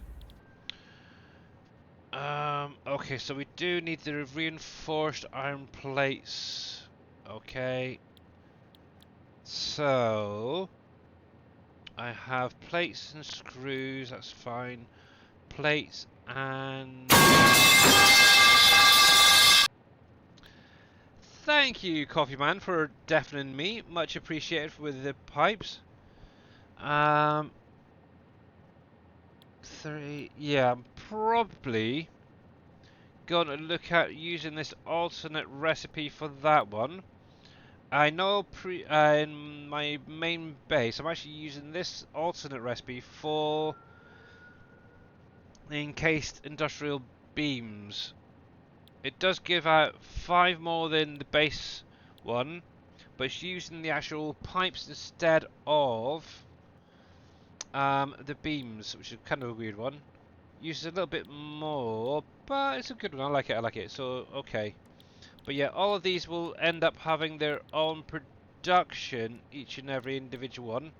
Okay, so we do need the reinforced iron plates. Okay. So I have plates and screws, that's fine. Plates and... Thank you, Coffee Man, for deafening me. Much appreciated with the pipes. 3... Yeah, I'm probably going to look at using this alternate recipe for that one. I know in my main base, I'm actually using this alternate recipe for the encased industrial beams. It does give out 5 more than the base one, but it's using the actual pipes instead of the beams, which is kind of a weird one. Uses a little bit more, but it's a good one. I like it. I like it. So okay, but yeah, all of these will end up having their own production, each and every individual one.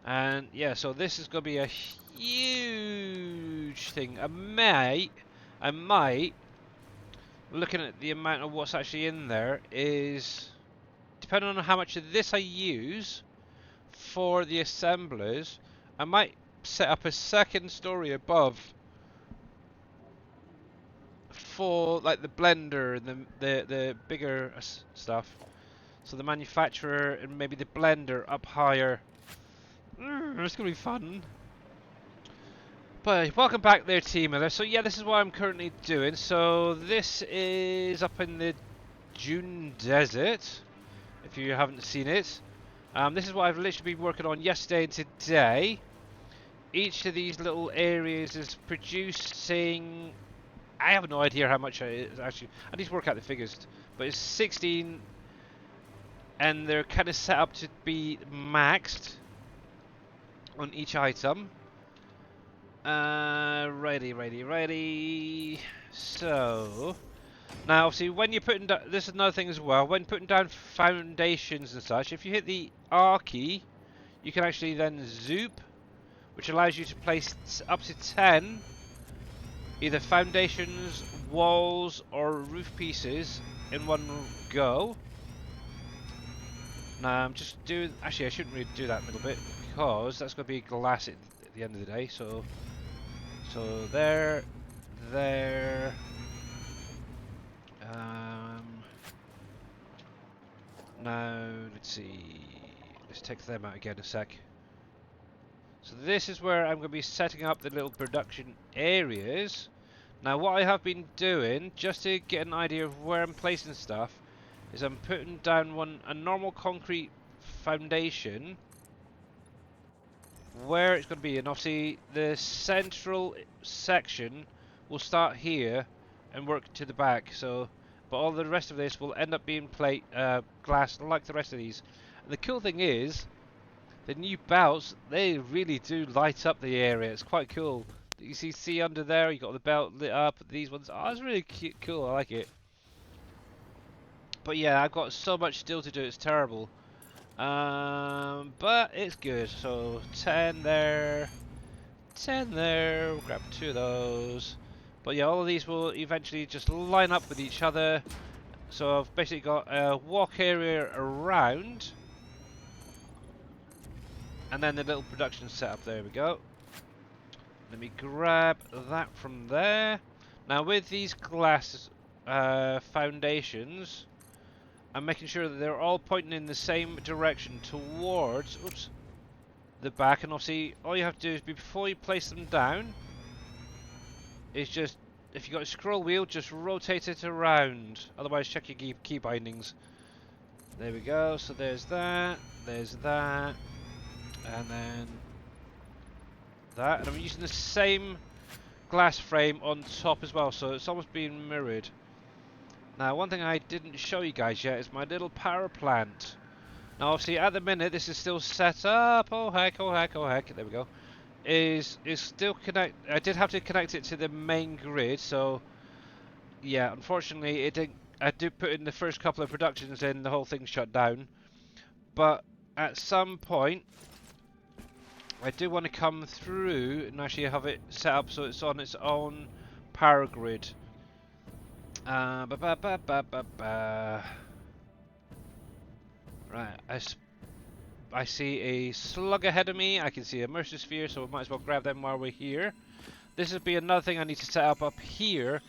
And yeah, so this is going to be a huge thing. I might, looking at the amount of what's actually in there, is depending on how much of this I use for the assemblers, I might set up a second story above for like the blender and the bigger stuff. So the manufacturer and maybe the blender up higher. It's gonna be fun. But welcome back there, Team Miller. So yeah, this is what I'm currently doing. So this is up in the Dune Desert, if you haven't seen it. This is what I've literally been working on yesterday and today. Each of these little areas is producing... I have no idea how much it is actually. I need to work out the figures. But it's 16 and they're kind of set up to be maxed on each item. Ready. So... Now, obviously, when you're putting down... This is another thing as well. When putting down foundations and such, if you hit the R key, you can actually then zoop, which allows you to place up to 10 either foundations, walls, or roof pieces in one go. Now, I'm just doing... Actually, I shouldn't really do that middle bit, because that's going to be glass at the end of the day. So there... Now, let's see. Let's take them out again a sec. So this is where I'm going to be setting up the little production areas. Now what I have been doing, just to get an idea of where I'm placing stuff, is I'm putting down a normal concrete foundation where it's going to be, and obviously the central section will start here and work to the back. So, but all the rest of this will end up being glass like the rest of these. And the cool thing is, the new belts, they really do light up the area. It's quite cool. You see under there, you got the belt lit up. These ones, oh, it's really cute, cool. I like it. But yeah, I've got so much still to do. It's terrible. But it's good. So 10 there, 10 there. We'll grab 2 of those. But yeah, all of these will eventually just line up with each other. So I've basically got a walk area around, and then the little production setup. There we go. Let me grab that from there. Now with these glass foundations, I'm making sure that they're all pointing in the same direction towards, oops, the back. And obviously all you have to do is before you place them down, is just, if you've got a scroll wheel, just rotate it around. Otherwise check your key bindings. There we go, so there's that, and then that. And I'm using the same glass frame on top as well, so it's almost being mirrored. Now, one thing I didn't show you guys yet is my little power plant. Now, obviously, at the minute, this is still set up. Oh heck, oh heck, oh heck. There we go. Is still connect. I did have to connect it to the main grid, so yeah. Unfortunately, it didn't. I did put in the first couple of productions in, the whole thing shut down. But at some point, I do want to come through and actually have it set up so it's on its own power grid. Right, I see a slug ahead of me. I can see a Mercer sphere, so we might as well grab them while we're here. This would be another thing I need to set up here.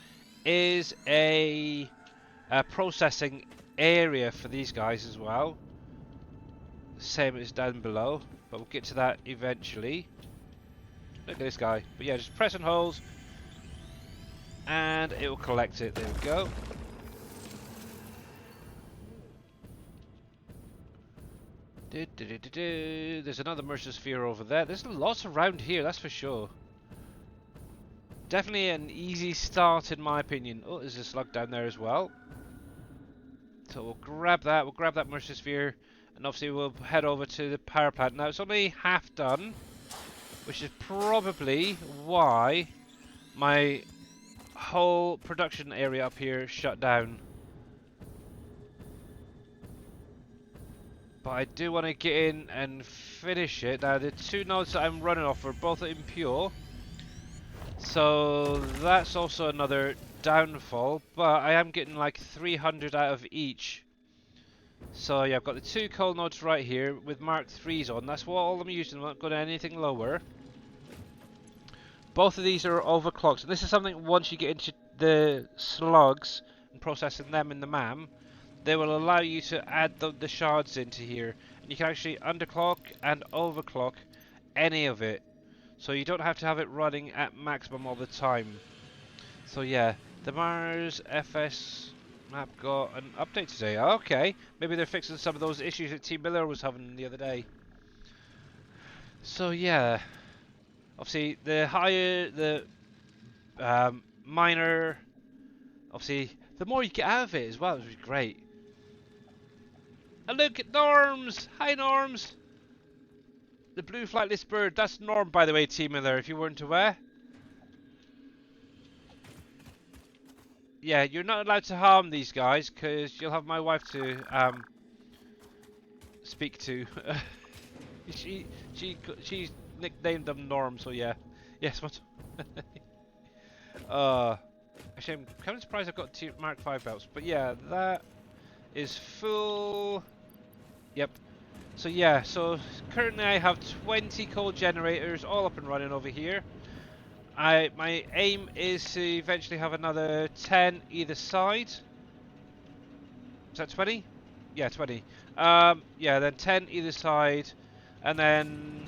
Is a processing area for these guys as well. Same as down below, but we'll get to that eventually. Look at this guy. But yeah, just press and hold, and it will collect it. There we go. There's another Mercer sphere over there. There's lots around here, that's for sure. Definitely an easy start in my opinion. Oh, there's a slug down there as well. So we'll grab that. We'll grab that Mercer sphere, and obviously we'll head over to the power plant. Now it's only half done, which is probably why my whole production area up here shut down. But I do want to get in and finish it. Now the 2 nodes that I'm running off are both impure, so that's also another downfall. But I am getting like 300 out of each. So yeah, I've got the 2 coal nodes right here with Mark 3s on. That's what all I'm using. I'm not going anything lower. Both of these are overclocked, and this is something once you get into the slugs and processing them in the MAM, they will allow you to add the shards into here, and you can actually underclock and overclock any of it, so you don't have to have it running at maximum all the time. So yeah, the Mars FS map got an update today. Okay, maybe they're fixing some of those issues that Team Miller was having the other day. So yeah, obviously the higher the minor, obviously the more you get out of it as well, which is great. And look at Norms! Hi Norms! The blue flightless bird, that's Norm by the way, Team Miller, if you weren't aware. Yeah, you're not allowed to harm these guys, because you'll have my wife to speak to. She's nicknamed them Norm, so yeah. Yes, what? Actually, I'm kind of surprised I've got 2 Mark 5 belts, but yeah, that is full. Yep. So yeah, so currently I have 20 coal generators all up and running over here. My aim is to eventually have another 10 either side. Is that 20? Yeah, 20. Yeah, then 10 either side, and then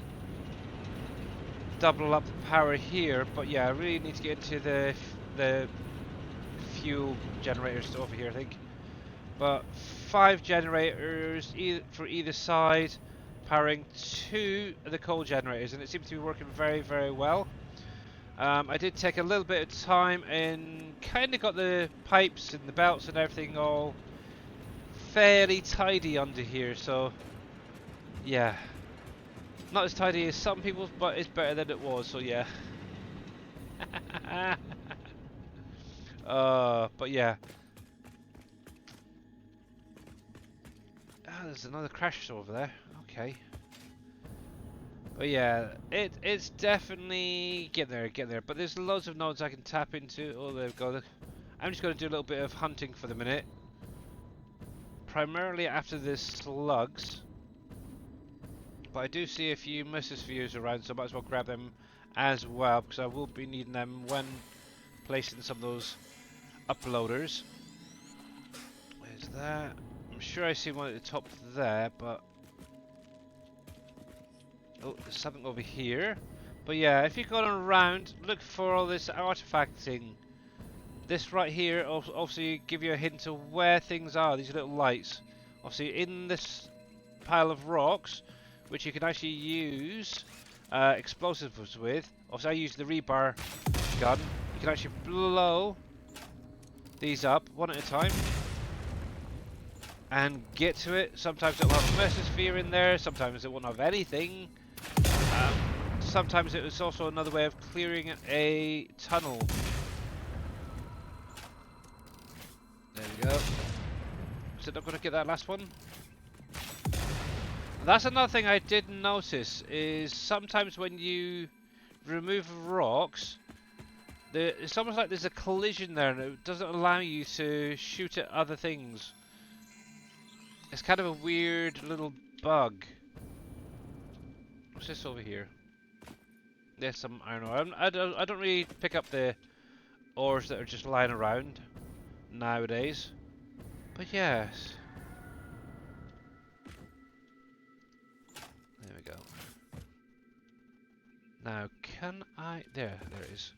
double up the power here. But yeah, I really need to get into the fuel generators over here, I think. But 5 generators for either side, powering 2 of the coal generators, and it seems to be working very, very well. I did take a little bit of time and kind of got the pipes and the belts and everything all fairly tidy under here, so yeah. Not as tidy as some people's, but it's better than it was, so yeah. But yeah. Ah, there's another crash over there. Okay. But yeah, it's definitely getting there. But there's loads of nodes I can tap into. Oh, there we go. I'm just going to do a little bit of hunting for the minute. Primarily after the slugs. But I do see a few Mesospheres around, so I might as well grab them as well, because I will be needing them when placing some of those uploaders. Where's that? I'm sure I see one at the top there, but... oh, there's something over here. But yeah, if you're going around, look for all this artifacting. This right here obviously give you a hint of where things are, these little lights. Obviously in this pile of rocks, which you can actually use explosives with. Obviously I use the rebar gun. You can actually blow these up one at a time and get to it. Sometimes it will have a mesosphere in there, sometimes it won't have anything. Sometimes it is also another way of clearing a tunnel. There we go. Is it not going to get that last one? That's another thing I did notice, is sometimes when you remove rocks, it's almost like there's a collision there and it doesn't allow you to shoot at other things. It's kind of a weird little bug. What's this over here? There's some iron ore. I don't really pick up the ores that are just lying around nowadays. But yes. There we go. Now, can I... there it is.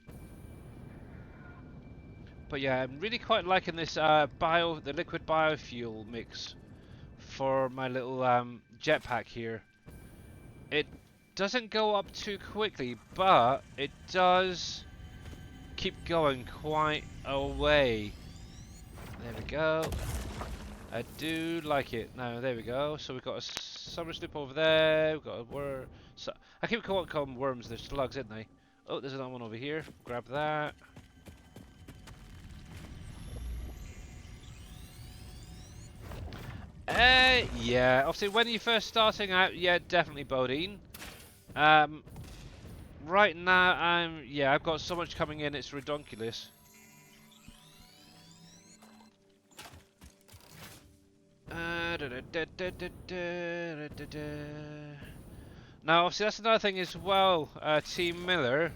But yeah, I'm really quite liking this the liquid biofuel mix for my little jetpack here. It doesn't go up too quickly, but it does keep going quite a way. There we go. I do like it. Now, there we go. So we've got a summer sloop over there. We've got a worm. So, I keep calling them worms. They're slugs, aren't they? Oh, there's another one over here. Grab that. Yeah. Obviously, when you're first starting out, yeah, definitely Bodine. Right now, yeah, I've got so much coming in, it's redonkulous. Now, obviously, that's another thing as well, Team Miller.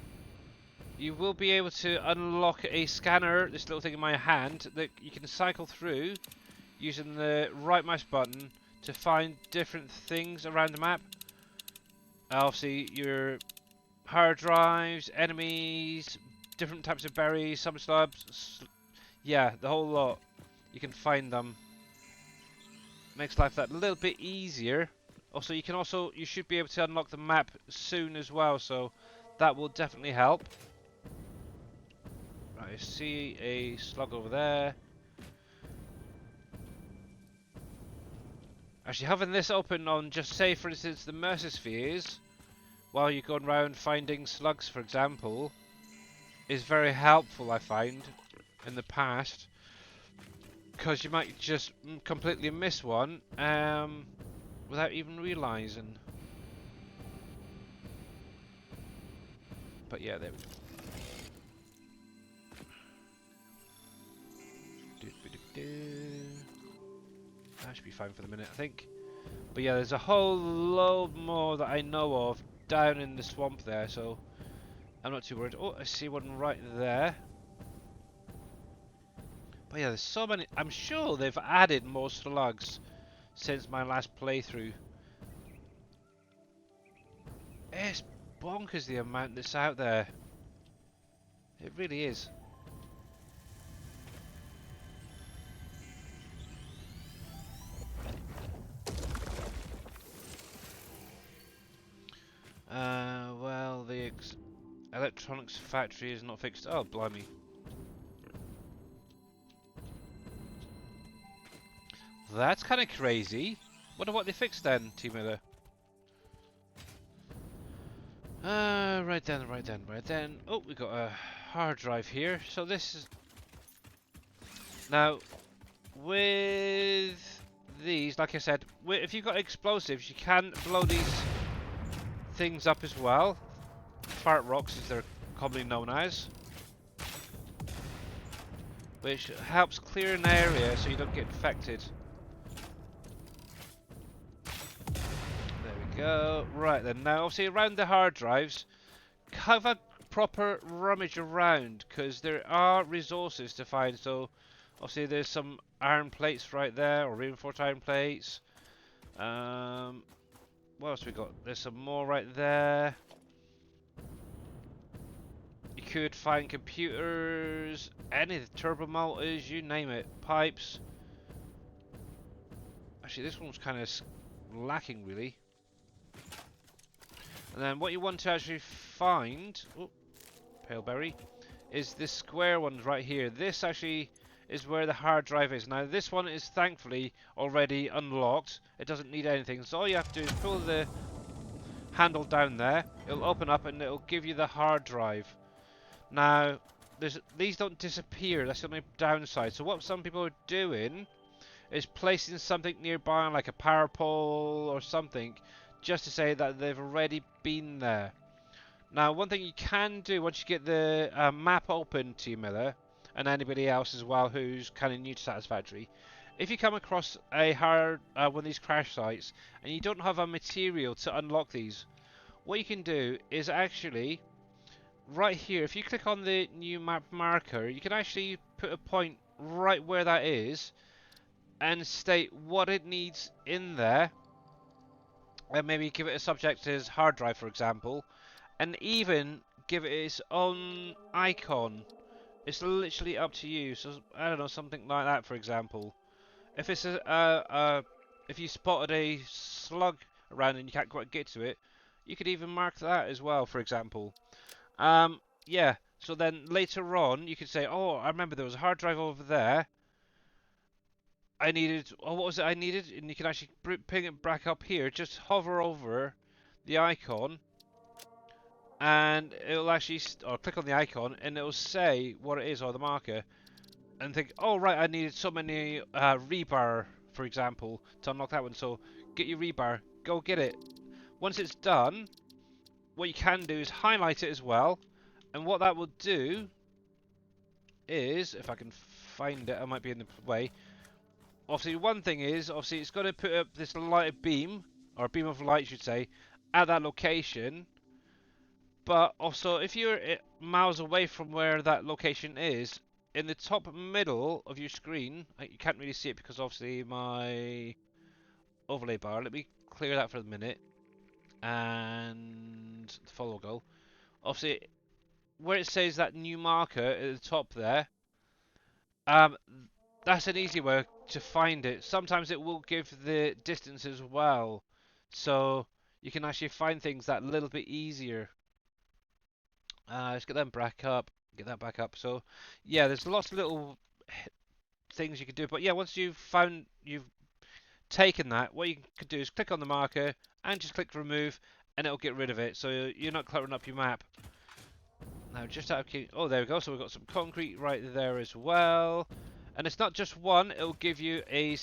You will be able to unlock a scanner, this little thing in my hand, that you can cycle through using the right mouse button to find different things around the map. Obviously, your hard drives, enemies, different types of berries, some slabs, yeah, the whole lot. You can find them. Makes life that little bit easier. Also, you should be able to unlock the map soon as well, so that will definitely help. Right, I see a slug over there. Actually, having this open on, just say for instance, the Mercerspheres, while you're going around finding slugs, for example, is very helpful, I find, in the past. Because you might just completely miss one without even realising. But yeah, there we go. That should be fine for the minute, I think. But yeah, there's a whole load more that I know of down in the swamp there, so I'm not too worried. Oh, I see one right there. But yeah, there's so many. I'm sure they've added more slugs since my last playthrough. It's bonkers the amount that's out there. It really is. Well, the electronics factory is not fixed. Oh, blimey. That's kind of crazy. Wonder what they fixed then, Team Miller. Right then. Oh, we got a hard drive here. So this is... now, with these, like I said, if you've got explosives, you can blow these things up as well. Fart rocks, as they're commonly known as. Which helps clear an area so you don't get infected. There we go. Right then, now obviously around the hard drives, have a proper rummage around, because there are resources to find. So obviously there's some iron plates right there, or reinforced iron plates. What else we got? There's some more right there. You could find computers, any turbo motors, you name it, pipes. Actually, this one's kind of lacking, really. And then what you want to actually find, oh, paleberry, is this square ones right here. This actually is where the hard drive is. Now, this one is thankfully already unlocked. It doesn't need anything. So all you have to do is pull the handle down there. It'll open up and it'll give you the hard drive. Now, these don't disappear. That's the only downside. So what some people are doing is placing something nearby, like a power pole or something, just to say that they've already been there. Now, one thing you can do once you get the map open to you, Miller, and anybody else as well who's kind of new to Satisfactory, if you come across a one of these crash sites and you don't have a material to unlock these, what you can do is actually right here, if you click on the new map marker, you can actually put a point right where that is and state what it needs in there, and maybe give it a subject as hard drive, for example, and even give it its own icon. It's literally up to you. So I don't know, something like that, for example. If it's if you spotted a slug around and you can't quite get to it, you could even mark that as well, for example. Yeah. So then later on, you could say, "Oh, I remember there was a hard drive over there. I needed. Oh, what was it I needed?" And you can actually ping it back up here. Just hover over the icon, and it'll actually, or click on the icon, and it'll say what it is, or the marker, and think, oh right, I needed so many rebar, for example, to unlock that one. So get your rebar, go get it. Once it's done, what you can do is highlight it as well, and what that will do is, if I can find it, I might be in the way. Obviously, one thing is, obviously, it's got to put up this light beam, or a beam of light, I should say, at that location. But also, if you're miles away from where that location is, in the top middle of your screen, you can't really see it because obviously my overlay bar, let me clear that for a minute, and the follow goal. Obviously, where it says that new marker at the top there, that's an easy way to find it. Sometimes it will give the distance as well, so you can actually find things that little bit easier. Let's get them back up. Get that back up. So, yeah, there's lots of little things you can do. But yeah, once you've taken that, what you could do is click on the marker and just click remove, and it'll get rid of it. So you're not cluttering up your map. Now, just out of oh, there we go. So we've got some concrete right there as well, and it's not just one. It'll give you a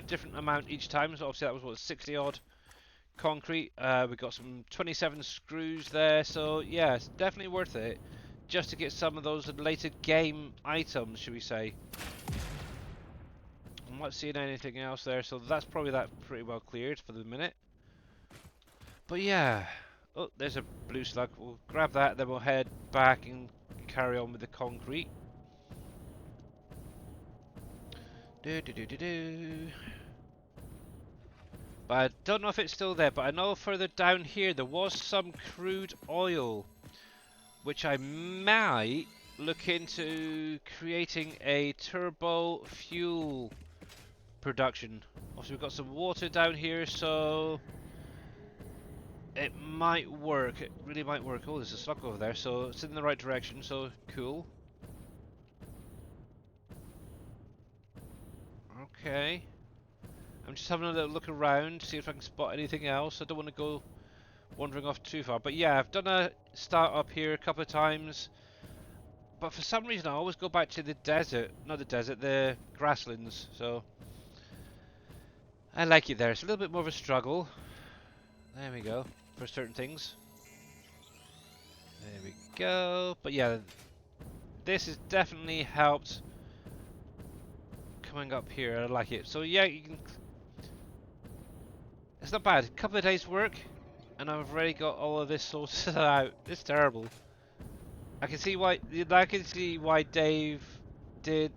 different amount each time. So obviously that was what, 60 odd. Concrete. We've got some 27 screws there, so yeah, it's definitely worth it just to get some of those later game items, should we say. I'm not seeing anything else there, so that's probably that pretty well cleared for the minute. But yeah, oh, there's a blue slug. We'll grab that, then we'll head back and carry on with the concrete. Do. But I don't know if it's still there, but I know further down here there was some crude oil, which I might look into creating a turbo fuel production. Also, we've got some water down here, so it might work. It really might work. Oh, there's a slug over there, so it's in the right direction, so cool. Okay. I'm just having a little look around, see if I can spot anything else. I don't want to go wandering off too far. But yeah, I've done a start up here a couple of times. But for some reason I always go back to the desert. Not the desert, the grasslands. So I like it there. It's a little bit more of a struggle. There we go. For certain things. There we go. But yeah, this has definitely helped coming up here. I like it. So yeah, you can. It's not bad. A couple of days work, and I've already got all of this sorted out. It's terrible. I can see why. I can see why Dave did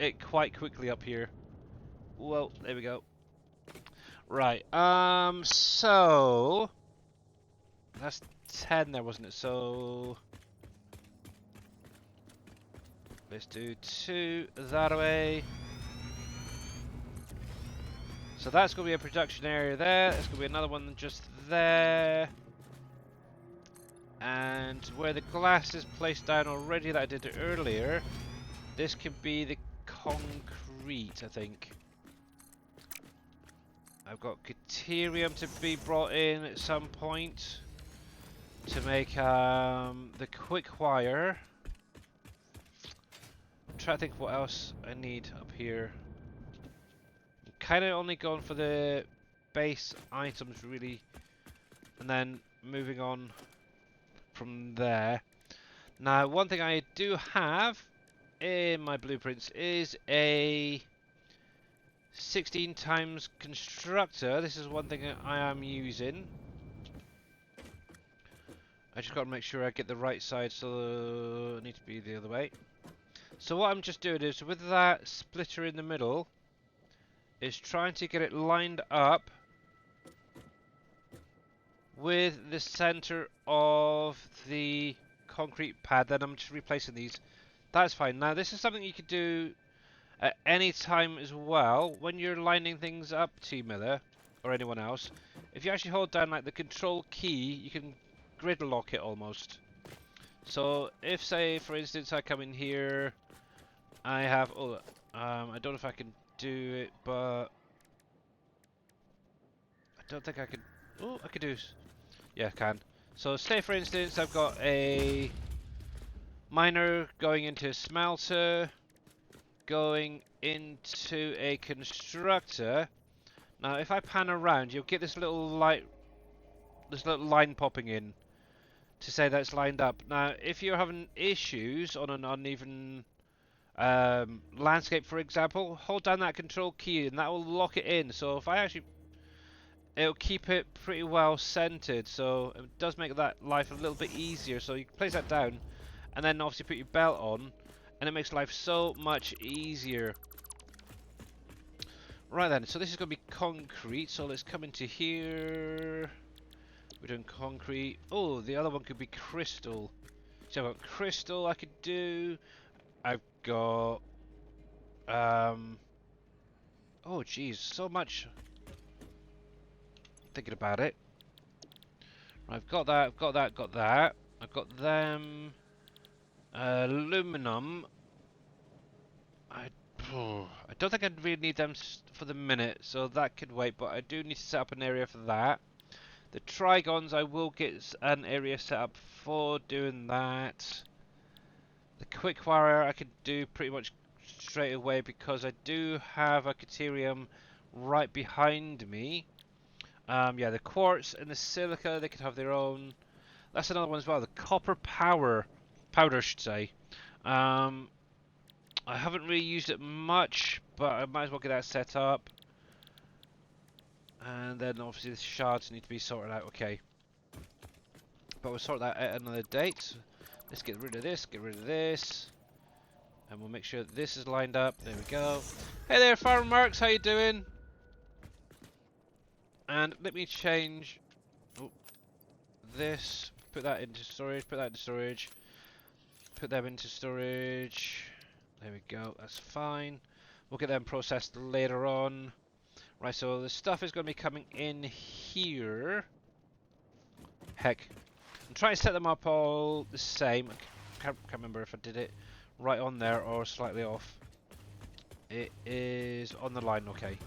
it quite quickly up here. Well, there we go. Right. So that's 10 there, wasn't it? So let's do 2 that way. So that's going to be a production area there. There's going to be another one just there. And where the glass is placed down already that I did it earlier, this could be the concrete, I think. I've got Caterium to be brought in at some point to make the quick wire. I'm trying to think what else I need up here. I'm kind of only going for the base items really, and then moving on from there. Now, one thing I do have in my blueprints is a 16 times constructor. This is one thing I am using. I just got to make sure I get the right side, so I need to be the other way. So what I'm just doing is, with that splitter in the middle, is trying to get it lined up with the center of the concrete pad. Then I'm just replacing these. That's fine. Now this is something you could do at any time as well when you're lining things up, T-Miller, or anyone else. If you actually hold down like the control key, you can gridlock it almost. So if, say for instance, I come in here, I have I don't know if I can do it, but I don't think I can. Oh, I could do. Yeah, I can. So say for instance, I've got a miner going into a smelter, going into a constructor. Now if I pan around, you'll get this little light, this little line popping in to say that it's lined up. Now if you're having issues on an uneven landscape, for example, hold down that control key and that will lock it in. So if I actually, it'll keep it pretty well centered, so it does make that life a little bit easier. So you can place that down and then obviously put your belt on, and it makes life so much easier. Right then, so this is going to be concrete, so let's come into here. We're doing concrete. Oh, the other one could be crystal. So I've got crystal I could do. I've got oh geez, so much. Thinking about it. I've got that, I've got that, got that. I've got them. Aluminum. I don't think I'd really need them for the minute, so that could wait, but I do need to set up an area for that. The trigons, I will get an area set up for doing that. The quick wire I could do pretty much straight away because I do have a Caterium right behind me. Yeah, the quartz and the silica, they could have their own. That's another one as well, the copper powder, I should say. I haven't really used it much, but I might as well get that set up. And then obviously the shards need to be sorted out, okay. But we'll sort that at another date. Let's get rid of this, get rid of this. And we'll make sure that this is lined up. There we go. Hey there, Farmer Marks, how you doing? And let me change this. Put that into storage, put that into storage. Put them into storage. There we go, that's fine. We'll get them processed later on. Right, so the stuff is going to be coming in here. Heck, I'm trying to set them up all the same. I can't remember if I did it right on there or slightly off. It is on the line, okay.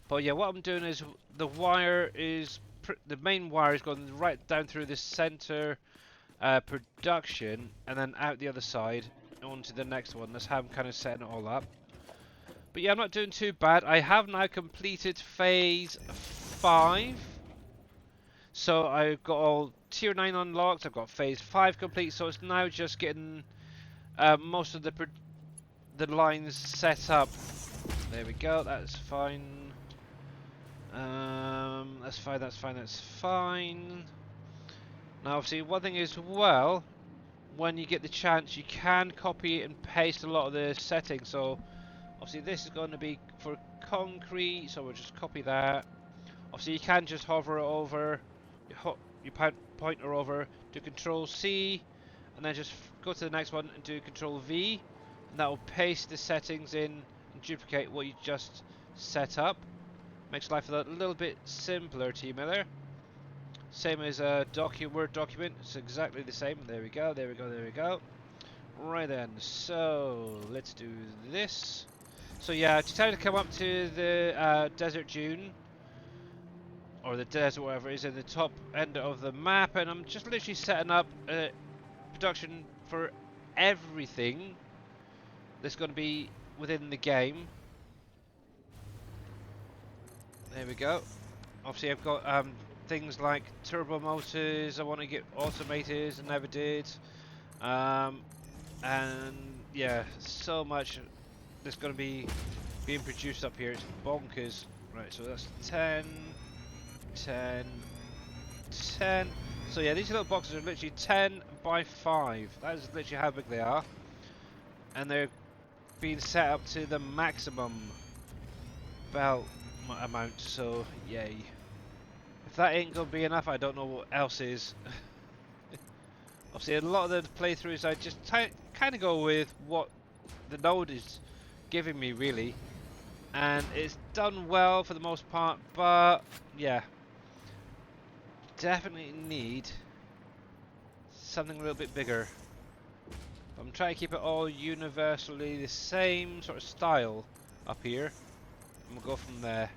But yeah, what I'm doing is the wire is the main wire is going right down through this center production and then out the other side onto the next one. That's how I'm kind of setting it all up. But yeah, I'm not doing too bad. I have now completed phase 5. So I've got all tier 9 unlocked, I've got phase 5 complete, so it's now just getting most of the lines set up. There we go, that's fine. That's fine, that's fine, that's fine. Now obviously one thing is, well, when you get the chance you can copy and paste a lot of the settings. So obviously this is going to be for concrete, so we'll just copy that. Obviously you can just hover it over, you pointer over, do Control C, and then just go to the next one and do Control V, and that will paste the settings in and duplicate what you just set up. Makes life a little bit simpler, Team Miller. Same as a Word document, it's exactly the same. There we go, there we go, there we go. Right then, so let's do this. So yeah, I decided to come up to the desert dune, or the desert, whatever it is, in the top end of the map, and I'm just literally setting up production for everything that's going to be within the game. There we go. Obviously I've got things like turbo motors I want to get automated and never did. And yeah, so much that's going to be being produced up here. It's bonkers. Right, so that's 10, 10, 10. So yeah, these little boxes are literally 10 by 5. That is literally how big they are. And they're being set up to the maximum belt amount, so yay. If that ain't gonna be enough, I don't know what else is. Obviously a lot of the playthroughs I just kind of go with what the node is giving me, really, and it's done well for the most part, but yeah, definitely need something a little bit bigger. I'm trying to keep it all universally the same sort of style up here, and we'll go from there.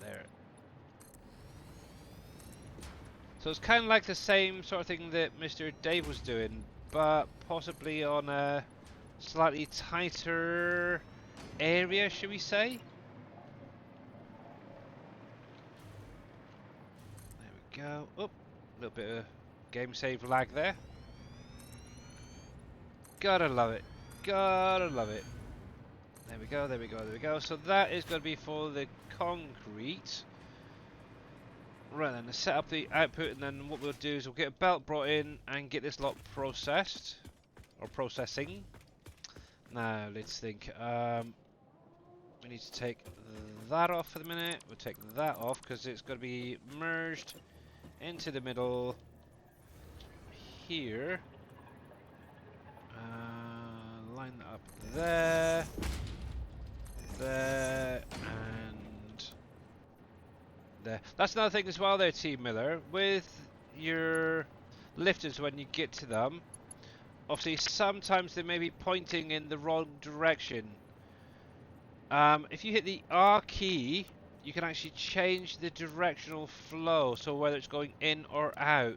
There. So it's kind of like the same sort of thing that Mr. Dave was doing, but possibly on a slightly tighter area, should we say? There we go. Oh, a little bit of game save lag there. Gotta love it. Gotta love it. There we go, there we go, there we go. So that is going to be for the concrete. Right then, let's set up the output, and then what we'll do is we'll get a belt brought in and get this lot processed. Or processing. Now, let's think. We need to take that off for the minute. We'll take that off because it's going to be merged into the middle here. Line that up there. There and there. That's another thing as well there, Team Miller. With your lifters, when you get to them, obviously sometimes they may be pointing in the wrong direction. If you hit the R key, you can actually change the directional flow, so whether it's going in or out.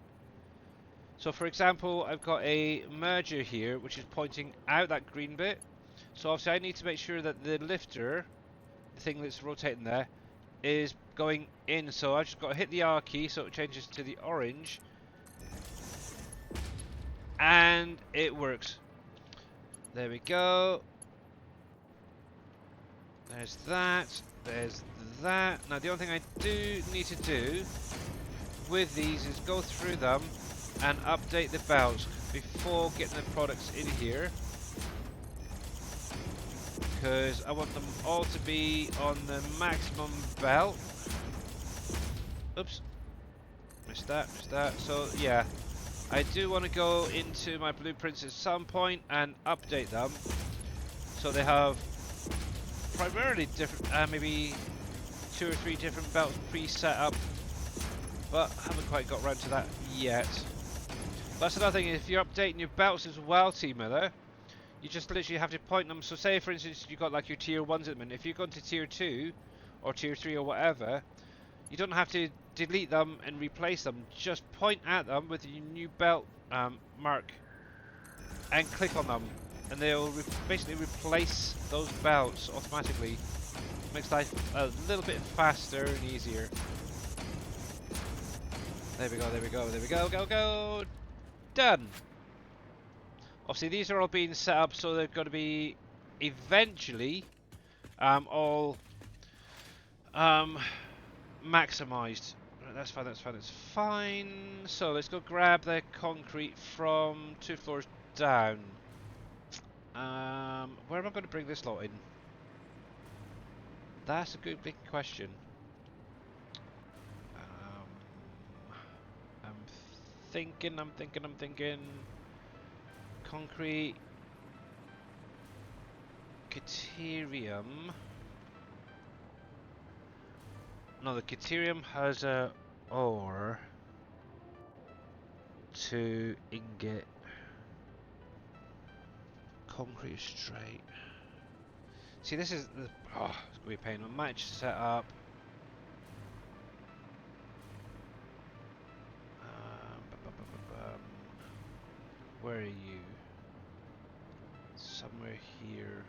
So for example, I've got a merger here which is pointing out that green bit. So obviously I need to make sure that the lifter, the thing that's rotating there, is going in. So I've just got to hit the R key so it changes to the orange. And it works. There we go. There's that. There's that. Now the only thing I do need to do with these is go through them and update the belts before getting the products in here, because I want them all to be on the maximum belt. Oops, missed that, missed that. So yeah, I do want to go into my blueprints at some point and update them so they have primarily different, maybe 2 or 3 different belts pre-set up, but haven't quite got around to that yet. That's another thing, if you're updating your belts as well, Team Miller, you just literally have to point them. So say for instance you've got like your tier 1s at the minute, if you're going to tier 2 or tier 3 or whatever, you don't have to delete them and replace them, just point at them with your new belt mark and click on them, and they'll basically replace those belts automatically. Makes life a little bit faster and easier. There we go, there we go, there we go, go, go! Done! Obviously these are all being set up so they're going to be eventually all maximised. Right, that's fine, that's fine, that's fine. So let's go grab the concrete from 2 floors down. Where am I going to bring this lot in? That's a good big question. I'm thinking. Concrete. Caterium. No, the Caterium has a ore to ingot. Concrete straight. See, this is the. Oh, it's gonna be a pain. I might just set up. Where are you? Somewhere here.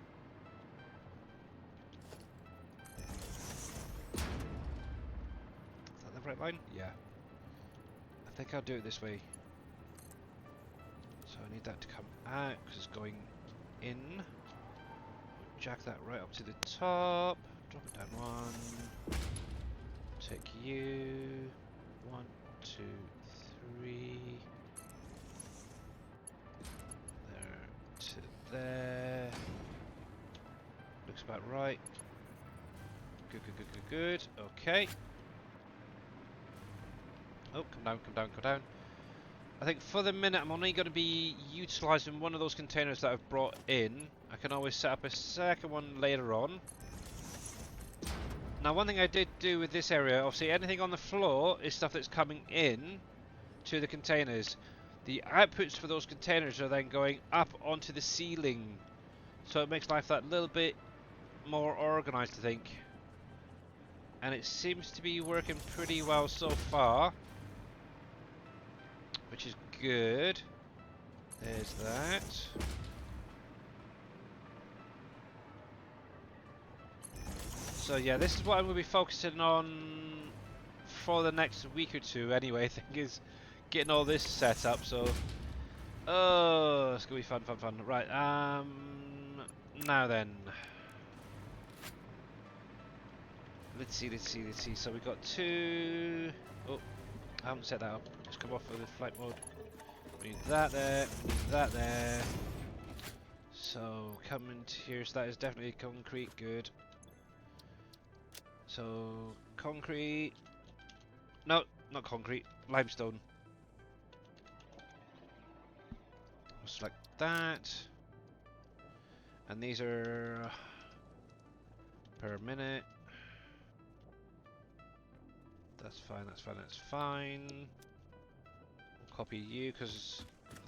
Is that the right line? Yeah. I think I'll do it this way. So I need that to come out because it's going in. Jack that right up to the top. Drop it down 1. Take you. 1, 2, 3. There to there. Looks about right. Good, good, good, good, good. Okay. Oh, come down, come down, come down. I think for the minute I'm only going to be utilising one of those containers that I've brought in. I can always set up a second one later on. Now one thing I did do with this area, obviously anything on the floor is stuff that's coming in to the containers. The outputs for those containers are then going up onto the ceiling. So it makes life that little bit more organised, I think. And it seems to be working pretty well so far. Which is good. There's that. So yeah, this is what I'm going to be focusing on for the next week or two anyway, I think, is getting all this set up, so... Oh, it's going to be fun. Right, now then. Let's see. So we've got 2... Oh, I haven't set that up. Just come off of the flight mode. We need that there, we need that there. So, come into here, so that is definitely concrete, good. So, concrete... No, not concrete, limestone. We'll select that. And these are... per minute. That's fine. We'll copy you, because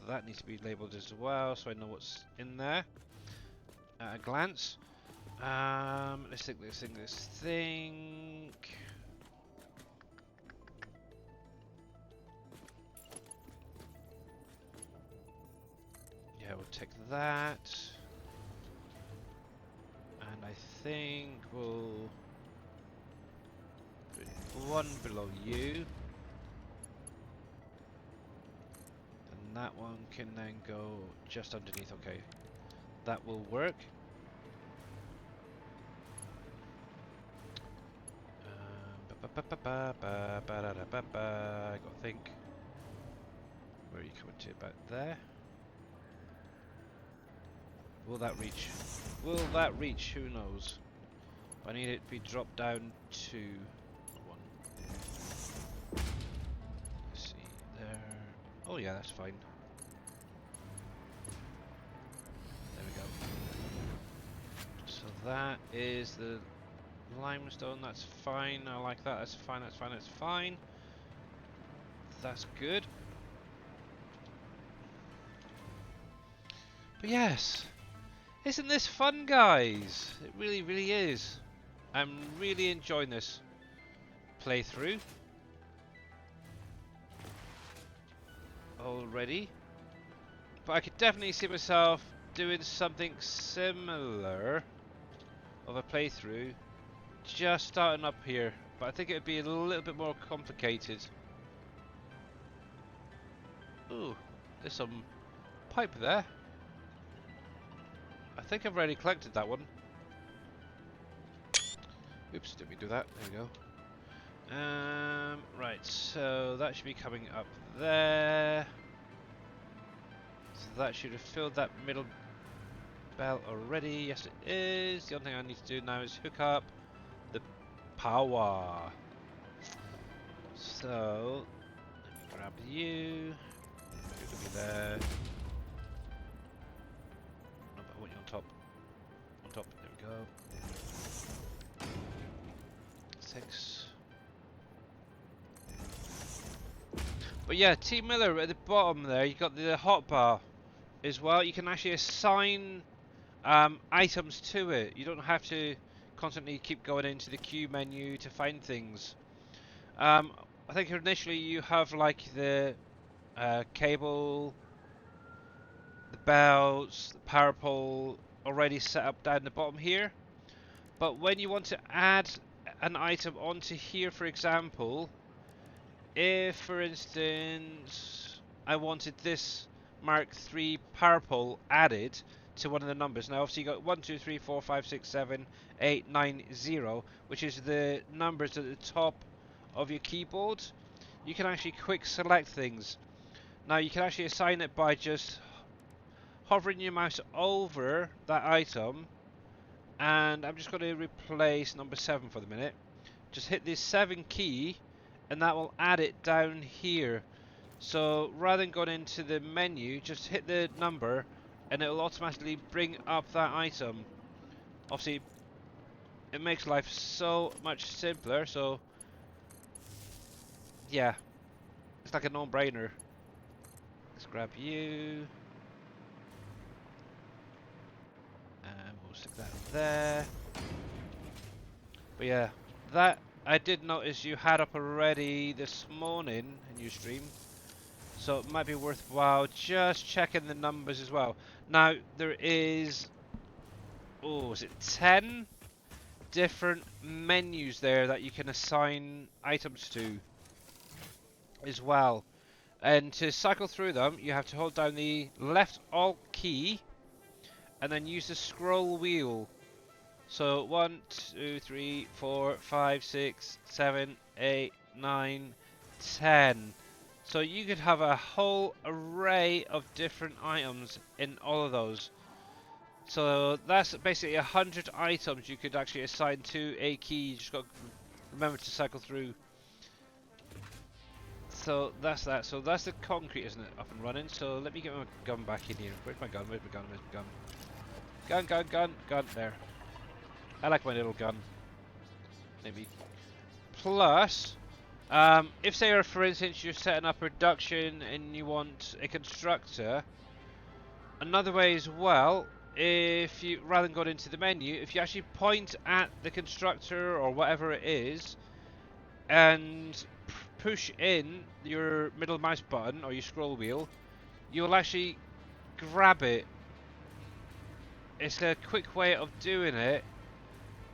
that needs to be labelled as well, so I know what's in there at a glance. Let's think. Yeah, we'll take that. And I think we'll put one below you. And that one can then go just underneath, okay. That will work. I gotta think. Where are you coming to? About there? Will that reach? Will that reach? Who knows? I need it to be dropped down to 1. Let's see, there. Oh yeah, that's fine. There we go. So that is the limestone, that's fine, I like that, that's fine. That's good. But yes, isn't this fun, guys? It really, really is. I'm really enjoying this playthrough already. But I could definitely see myself doing something similar of a playthrough, just starting up here, but I think it would be a little bit more complicated. Ooh, there's some pipe there. I think I've already collected that one. Oops, did we do that? There we go. Right, so that should be coming up there. So that should have filled that middle bell already. Yes, it is. The only thing I need to do now is hook up the power. So, let me grab you. You can be there. No, but I want you on top. On top. There we go. 6. But yeah, T Miller at the bottom there, you got the hotbar as well. You can actually assign items to it. You don't have to constantly keep going into the queue menu to find things. I think initially you have like the cable, the belts, the power pole already set up down the bottom here. But when you want to add an item onto here, for example, if for instance I wanted this Mark III power pole added to one of the numbers. Now obviously you got 1, 2, 3, 4, 5, 6, 7, 8, 9, 0, which is the numbers at the top of your keyboard. You can actually quick select things. Now you can actually assign it by just hovering your mouse over that item, and I'm just going to replace number 7 for the minute. Just hit this 7 key and that will add it down here. So rather than going into the menu, just hit the number and it will automatically bring up that item. Obviously it makes life so much simpler, so yeah, it's like a no-brainer. Let's grab you and we'll stick that there. But yeah, that I did notice you had up already this morning in your stream, so it might be worthwhile just checking the numbers as well. Now there is, oh, is it 10 different menus there that you can assign items to as well, and to cycle through them you have to hold down the left alt key and then use the scroll wheel. So 1, 2, 3, 4, 5, 6, 7, 8, 9, 10. So you could have a whole array of different items in all of those. So that's basically 100 items you could actually assign to a key. You just got to remember to cycle through. So that's that. So that's the concrete, isn't it? Up and running. So let me get my gun back in here. Where's my gun? Where's my gun? Where's my gun? Gun, gun, gun, gun. There. I like my little gun. Maybe. Plus, if say, for instance, you're setting up production and you want a constructor, another way as well, if you, rather than going into the menu, if you actually point at the constructor or whatever it is, and push in your middle mouse button or your scroll wheel, you'll actually grab it. It's a quick way of doing it,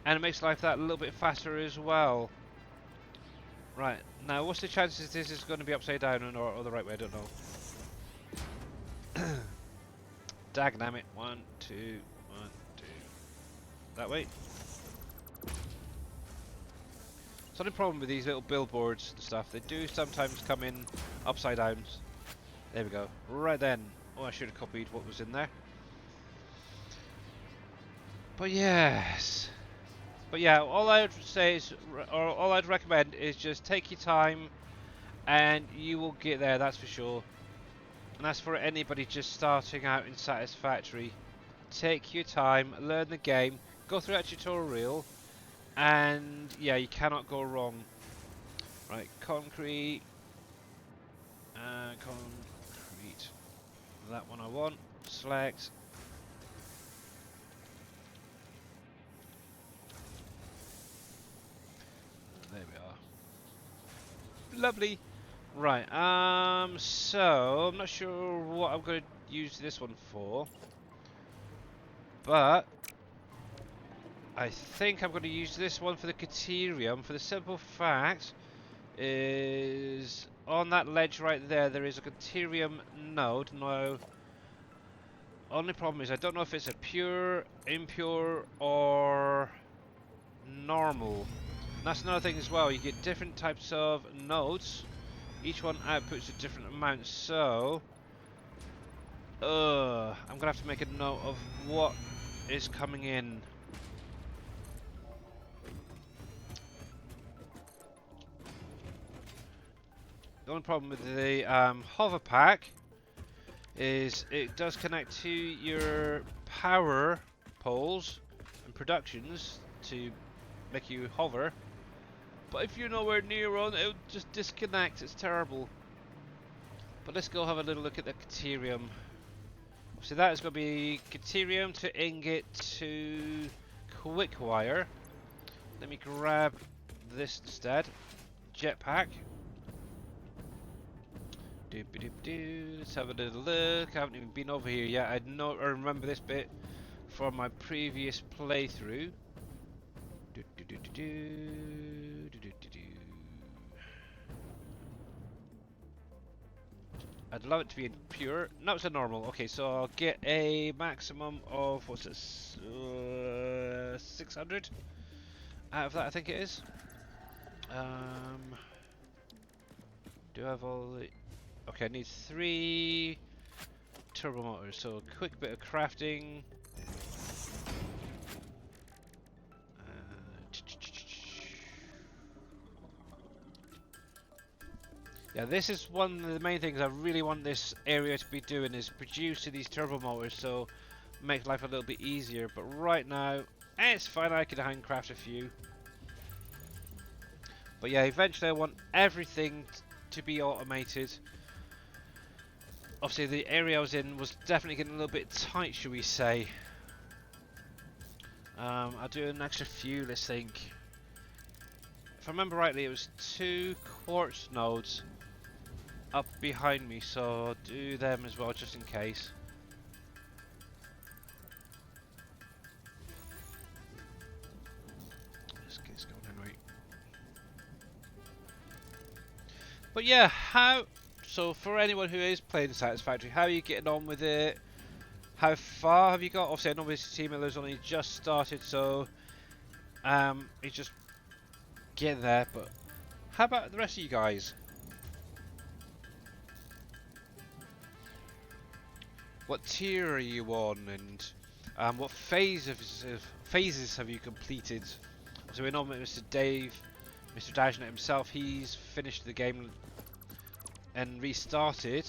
and it makes life that a little bit faster as well. Right, now what's the chances this is going to be upside down or the right way? I don't know. Dagnammit. 1, 2, 1, 2. That way. It's only problem with these little billboards and stuff. They do sometimes come in upside down. There we go. Right then. Oh, I should have copied what was in there. But yes. But yeah, all I would say is, or all I'd recommend is just take your time, and you will get there. That's for sure. And that's for anybody just starting out in Satisfactory. Take your time, learn the game, go through that tutorial, and yeah, you cannot go wrong. Right, concrete, concrete. That one I want. Select. There we are. Lovely. Right, so I'm not sure what I'm going to use this one for. but I think I'm going to use this one for the Caterium for the simple fact is on that ledge right there is a Caterium node. Now, only problem is I don't know if it's a pure, impure, or normal. And that's another thing as well. You get different types of nodes. Each one outputs a different amount. So, I'm gonna have to make a note of what is coming in. The only problem with the hover pack is it does connect to your power poles and productions to make you hover, but if you're nowhere near one, it'll just disconnect. It's terrible. But let's go have a little look at the Caterium. So that is going to be Caterium to ingot to quick wire. Let me grab this instead. Jetpack. Doop doop doo. Let's have a little look. I haven't even been over here yet. I remember this bit from my previous playthrough. Doo doo doo doo doo. Doo doo doo doo. I'd love it to be in pure. No, it's a normal. Okay, so I'll get a maximum of what's this? 600 out of that, I think it is. Do I have all the? Okay, I need 3 turbo motors. So a quick bit of crafting. Yeah, this is one of the main things I really want this area to be doing is producing these turbo motors, so make life a little bit easier. But right now, it's fine. I can handcraft a few. But yeah, eventually I want everything to be automated. Obviously, the area I was in was definitely getting a little bit tight, shall we say. I'll do an extra few. Let's think. If I remember rightly, it was 2 quartz nodes up behind me, so I'll do them as well just in case. Let's get this going anyway. But yeah, so for anyone who is playing Satisfactory, how are you getting on with it? How far have you got? Obviously I know this Team Miller's only just started, so he's just getting there, but how about the rest of you guys? What tier are you on, and what phases have you completed? So we know Mr. Dave, Mr. Dajnet himself, he's finished the game and restarted.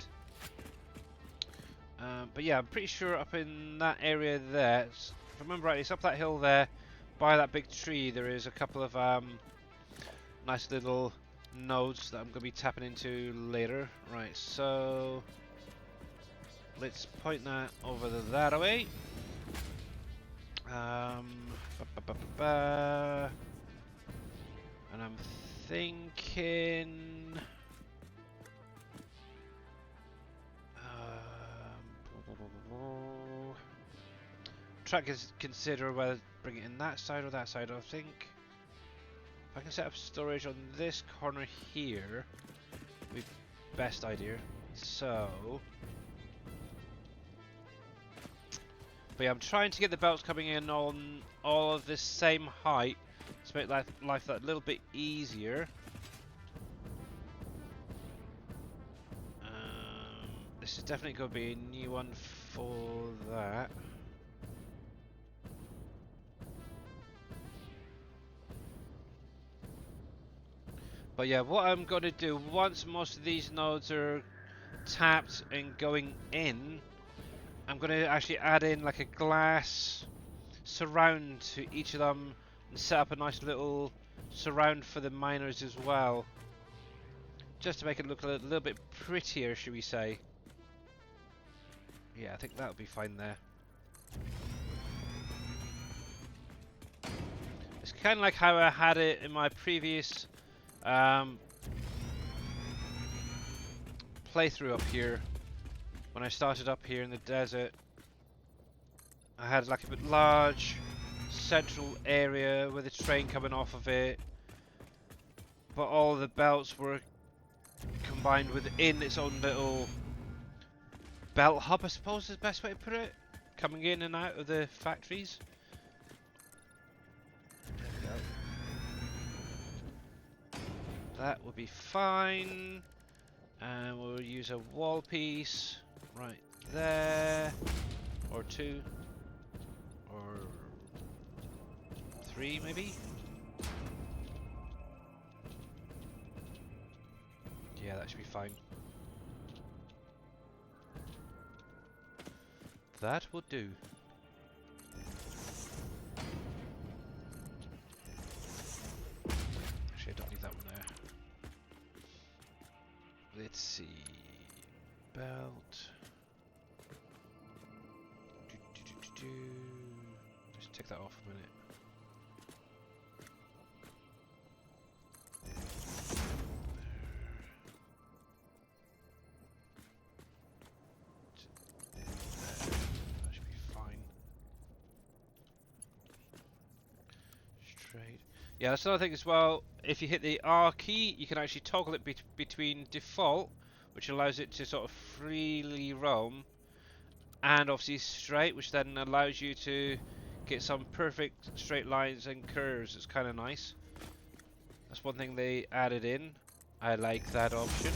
But yeah, I'm pretty sure up in that area there, if I remember right, it's up that hill there, by that big tree, there is a couple of nice little nodes that I'm going to be tapping into later. Right, so let's point that over that way. And I'm thinking try to consider whether to bring it in that side or that side. I think if I can set up storage on this corner here would be best idea. So but yeah, I'm trying to get the belts coming in on all of the same height to make life that little bit easier. This is definitely going to be a new one for that. But yeah, what I'm going to do once most of these nodes are tapped and going in, I'm going to actually add in like a glass surround to each of them and set up a nice little surround for the miners as well, just to make it look a little bit prettier, should we say. Yeah, I think that'll be fine there. It's kind of like how I had it in my previous playthrough up here when I started up here in the desert. I had like a bit large central area with a train coming off of it, but all the belts were combined within its own little belt hub, I suppose is the best way to put it, coming in and out of the factories. There we go. That will be fine, and we'll use a wall piece right there, or 2, or 3 maybe. Yeah, that should be fine. That will do. Actually, I don't need that one there. Let's see. Belt. Just take that off a minute. That should be fine. Straight. Yeah, that's another thing as well. If you hit the R key, you can actually toggle it between default, which allows it to sort of freely roam, and obviously straight, which then allows you to get some perfect straight lines and curves. It's kind of nice. That's one thing they added in. I like that option.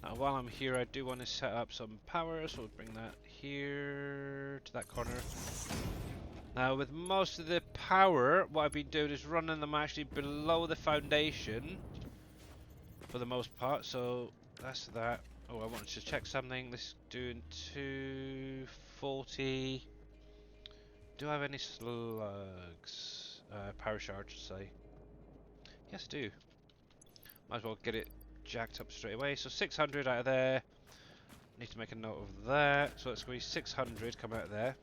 Now, while I'm here, I do want to set up some power, so we'll bring that here to that corner. Now, with most of the power, what I've been doing is running them actually below the foundation for the most part. So that's that. Oh, I wanted to check something. This is doing 240. Do I have any slugs? Power shards, say. Yes, I do. Might as well get it jacked up straight away. So 600 out of there. Need to make a note of that. So let's squeeze 600 come out of there.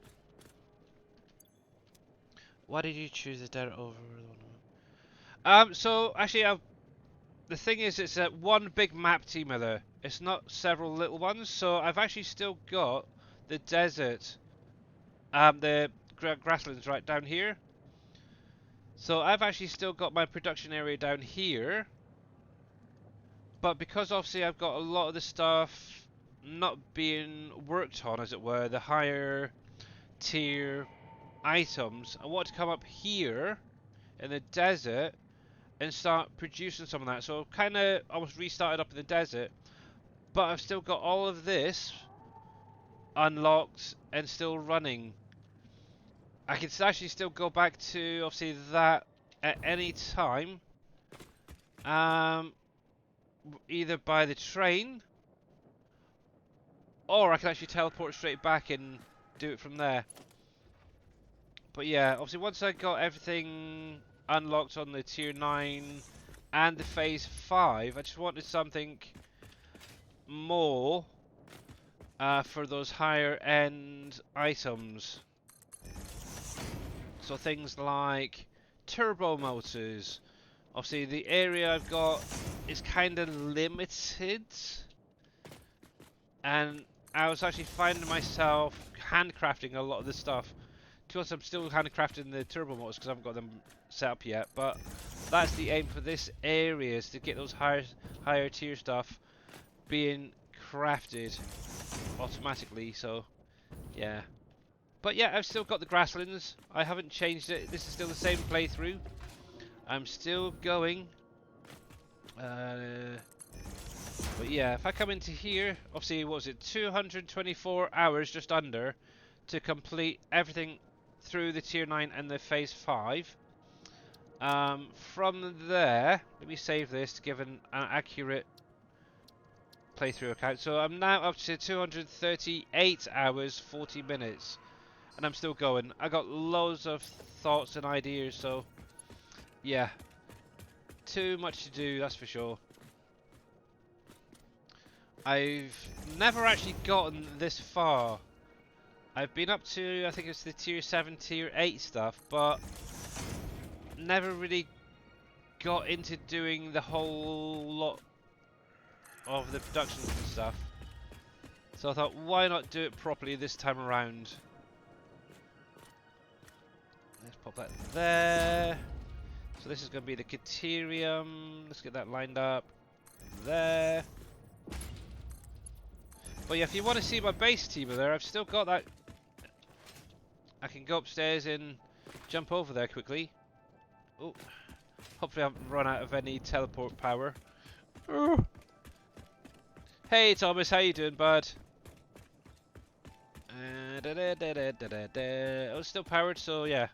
Why did you choose the dirt over the one? So actually, the thing is, it's one big map, T-Miller. It's not several little ones. So I've actually still got the desert, the grasslands right down here. So I've actually still got my production area down here. But because obviously I've got a lot of the stuff not being worked on, as it were, the higher tier items, I want to come up here in the desert and start producing some of that. So kind of almost restarted up in the desert, but I've still got all of this unlocked and still running. I can actually still go back to obviously that at any time, either by the train, or I can actually teleport straight back and do it from there. But yeah, obviously once I got everything unlocked on the tier 9 and the phase 5, I just wanted something more for those higher end items. So things like turbo motors. Obviously the area I've got is kind of limited, and I was actually finding myself handcrafting a lot of this stuff. To us, I'm still handcrafting the turbo motors because I haven't got them set up yet, but that's the aim for this area, is to get those higher tier stuff being crafted automatically. So yeah, but yeah, I've still got the grasslands. I haven't changed it. This is still the same playthrough. I'm still going. But yeah, if I come into here, obviously, what was it, 224 hours just under to complete everything through the tier 9 and the phase 5. From there, let me save this to give an accurate playthrough account. So I'm now up to 238 hours, 40 minutes, and I'm still going. I got loads of thoughts and ideas, so yeah, too much to do, that's for sure. I've never actually gotten this far. I've been up to, I think it's the tier 7, tier 8 stuff, but never really got into doing the whole lot of the productions and stuff. So I thought, why not do it properly this time around? Pop that there. So this is going to be the Caterium. Let's get that lined up there. But yeah, if you want to see my base team there, I've still got that. I can go upstairs and jump over there quickly. Oh, hopefully I haven't run out of any teleport power. Oh. Hey Thomas, how you doing, bud? Oh, it's still powered, so yeah.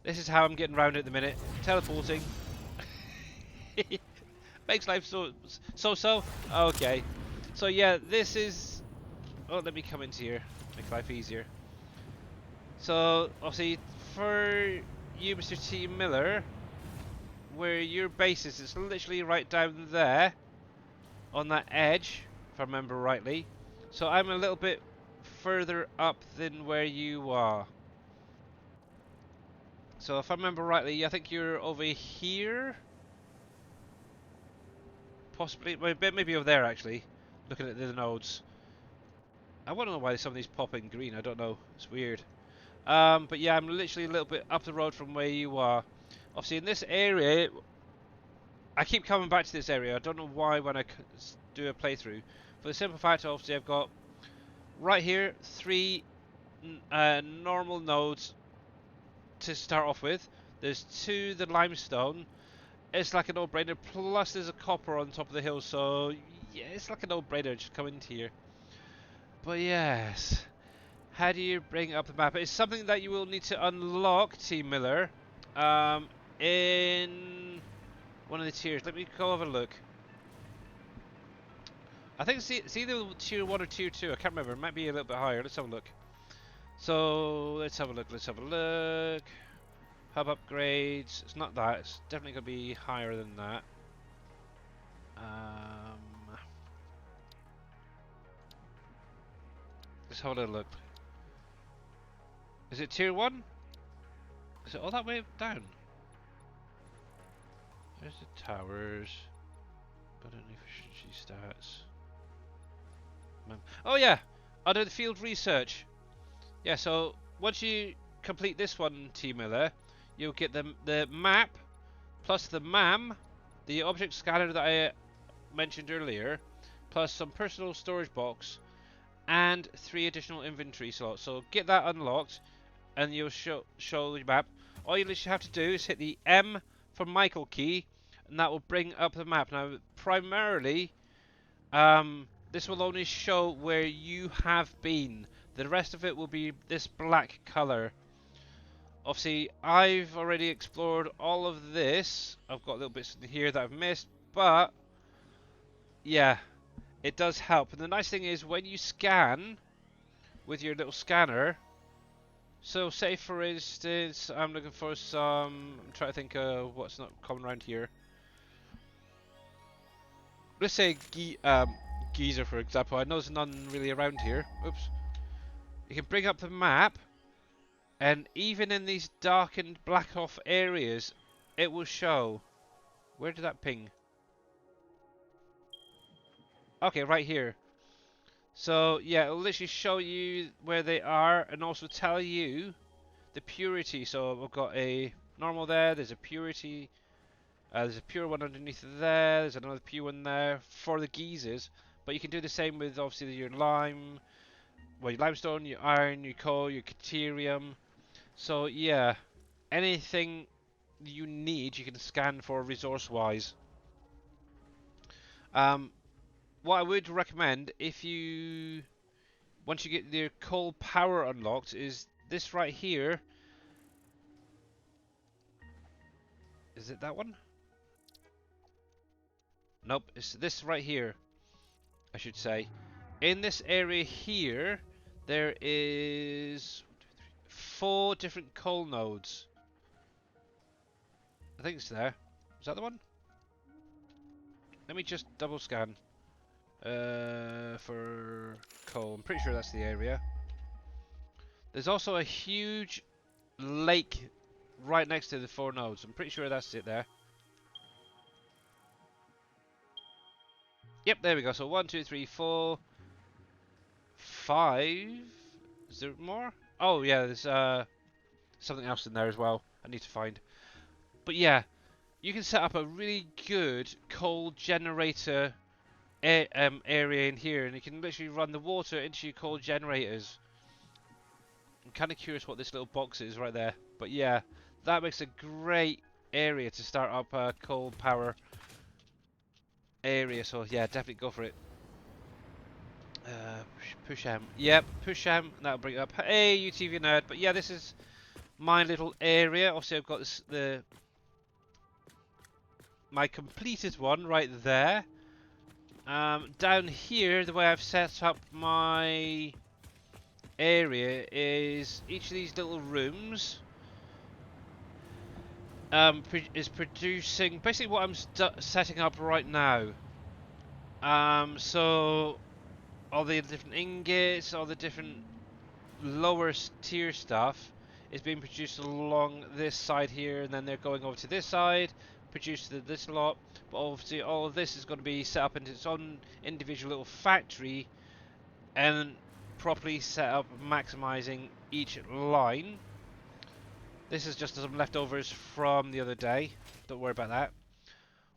This is how I'm getting around at the minute. Teleporting. Makes life so. Okay. So yeah, this is. Oh, let me come into here. Make life easier. So obviously, for you, Mr. T. Miller, where your base is, it's literally right down there on that edge, if I remember rightly. So I'm a little bit further up than where you are. So if I remember rightly, I think you're over here. Possibly, maybe over there actually. Looking at the nodes. I want to know why some of these pop in green. I don't know. It's weird. But yeah, I'm literally a little bit up the road from where you are. Obviously, in this area, I keep coming back to this area. I don't know why when I do a playthrough. For the simple fact, obviously, I've got right here 3 normal nodes to start off with. There's 2 the limestone. It's like a no-brainer. Plus, there's a copper on top of the hill, so yeah, it's like a no-brainer. Just come into here. But yes, how do you bring up the map? It's something that you will need to unlock, T. Miller, in one of the tiers. Let me go have a look. I think it's either tier 1 or tier 2. I can't remember. It might be a little bit higher. Let's have a look. So let's have a look. Let's have a look. Hub upgrades. It's not that. It's definitely going to be higher than that. Let's have a little look. Is it tier 1? Is it all that way down? There's the towers. Got any efficiency stats? Oh yeah! Under the field research. Yeah, so once you complete this one, T. Miller, you'll get the map, plus the MAM, the object scanner that I mentioned earlier, plus some personal storage box, and 3 additional inventory slots. So get that unlocked, and you'll show the map. All you literally have to do is hit the M for Michael key, and that will bring up the map. Now, primarily, this will only show where you have been. The rest of it will be this black color. Obviously, I've already explored all of this. I've got little bits in here that I've missed, but yeah, it does help. And the nice thing is, when you scan with your little scanner, so say for instance, I'm looking for some. I'm trying to think of what's not common around here. Let's say Geezer, for example. I know there's none really around here. Oops. You can bring up the map, and even in these darkened, black off areas, it will show. Where did that ping? Okay, right here. So yeah, it'll literally show you where they are, and also tell you the purity. So we've got a normal there. There's a purity. There's a pure one underneath there. There's another pure one there for the geezers. But you can do the same with obviously your lime, well, your limestone, your iron, your coal, your caterium. So yeah, anything you need, you can scan for resource-wise. What I would recommend, if you once you get your coal power unlocked, is this right here. Is it that one? Nope, it's this right here, I should say. In this area here, there is 4 different coal nodes. I think it's there. Is that the one? Let me just double scan. For coal. I'm pretty sure that's the area. There's also a huge lake right next to the 4 nodes. I'm pretty sure that's it there. Yep, there we go. So 1, 2, 3, 4, 5. Is there more? Oh yeah, there's something else in there as well I need to find. But yeah, you can set up a really good coal generator area in here, and you can literally run the water into your coal generators. I'm kind of curious what this little box is right there. But yeah, that makes a great area to start up a coal power area. So yeah, definitely go for it. Push M. Yep, push M. That'll bring it up. Hey, UTV nerd. But yeah, this is my little area. Obviously, I've got this, my completed one right there. Down here, the way I've set up my area is each of these little rooms is producing basically what I'm setting up right now. So all the different ingots, all the different lower tier stuff is being produced along this side here, and then they're going over to this side, produced to this lot. But obviously all of this is going to be set up into its own individual little factory and properly set up, maximizing each line. This is just some leftovers from the other day, don't worry about that.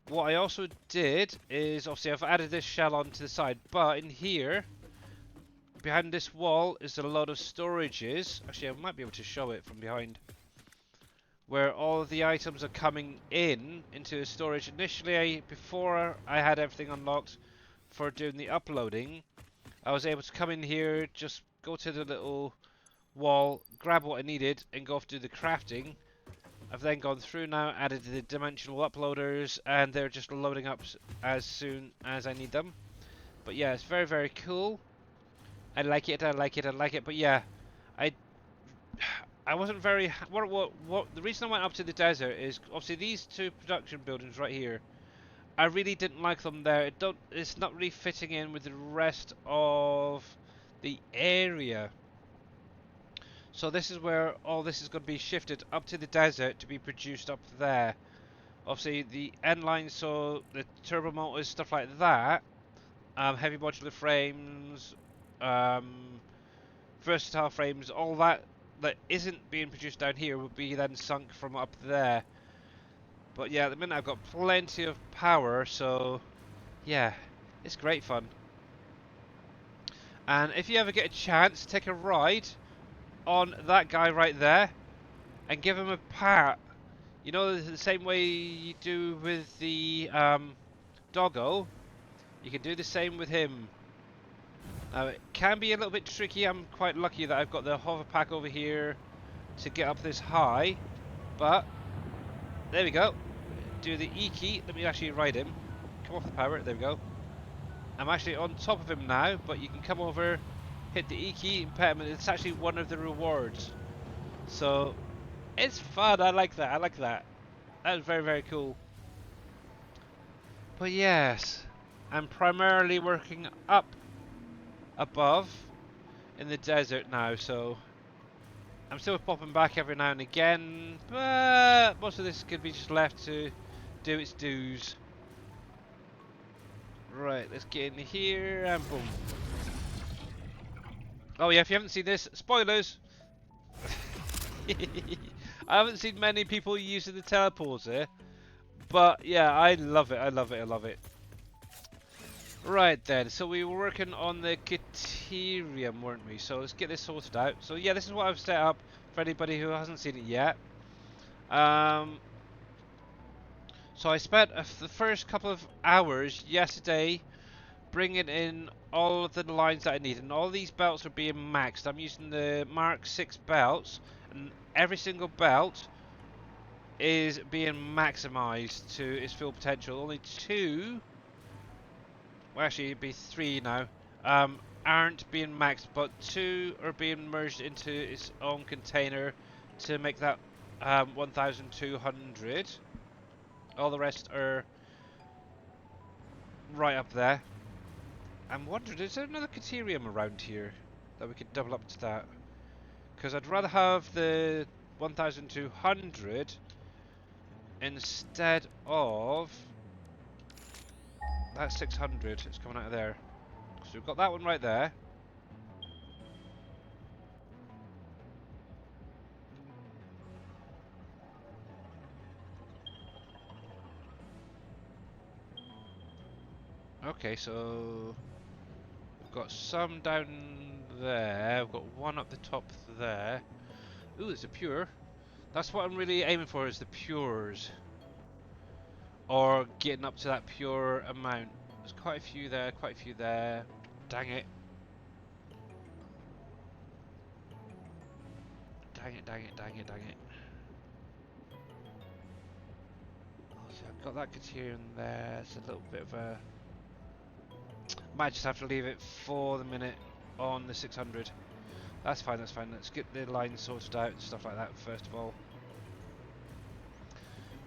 What I also did is, obviously I've added this shell onto the side, but in here behind this wall is a lot of storages. Actually, I might be able to show it from behind, where all of the items are coming into storage. Initially, before I had everything unlocked for doing the uploading, I was able to come in here, just go to the little wall, grab what I needed, and go off to do the crafting. I've then gone through now, added the dimensional uploaders, and they're just loading up as soon as I need them. But yeah, it's very, very cool. I like it, I like it, I like it. But yeah, I wasn't very... What the reason I went up to the desert is, obviously these two production buildings right here, I really didn't like them there. It's not really fitting in with the rest of the area. So this is where all this is going to be shifted up to the desert to be produced up there. Obviously the end lines, so the turbo motors, stuff like that, heavy modular frames, versatile frames, all that isn't being produced down here will be then sunk from up there. But yeah, at the minute I've got plenty of power, so yeah, it's great fun. And if you ever get a chance, take a ride on that guy right there and give him a pat. You know, the same way you do with the doggo, you can do the same with him. Now it can be a little bit tricky. I'm quite lucky that I've got the hover pack over here to get up this high, but there we go. Do the E key. Let me actually ride him. Come off the power. There we go. I'm actually on top of him now, but you can come over, hit the E key and pet him, and it's actually one of the rewards. So it's fun. I like that. I like that. That was very, very cool. But yes, I'm primarily working up above in the desert now, so I'm still popping back every now and again, but most of this could be just left to do its dues. Right, let's get in here and boom. Oh yeah, if you haven't seen this, spoilers! I haven't seen many people using the teleporter, but yeah, I love it, I love it, I love it. Right then, so we were working on the Caterium, weren't we? So let's get this sorted out. So yeah, this is what I've set up for anybody who hasn't seen it yet. So I spent the first couple of hours yesterday bringing in all of the lines that I need, and all these belts are being maxed. I'm using the Mark 6 belts, and every single belt is being maximized to its full potential. Only two, well actually it'd be three now, aren't being maxed, but two are being merged into its own container to make that 1,200. All the rest are right up there. I'm wondering, is there another Caterium around here that we could double up to that? Because I'd rather have the 1,200 instead of that 600. It's coming out of there. So we've got that one right there. Okay, so we've got some down there. We've got one up the top there. Ooh, it's a pure. That's what I'm really aiming for, is the pures. Or getting up to that pure amount. There's quite a few there, quite a few there. Dang it. Dang it, dang it, dang it, dang it. Oh, see, I've got that criterion there. It's a little bit of a... Might just have to leave it for the minute on the 600. That's fine, that's fine. Let's get the line sorted out and stuff like that first of all.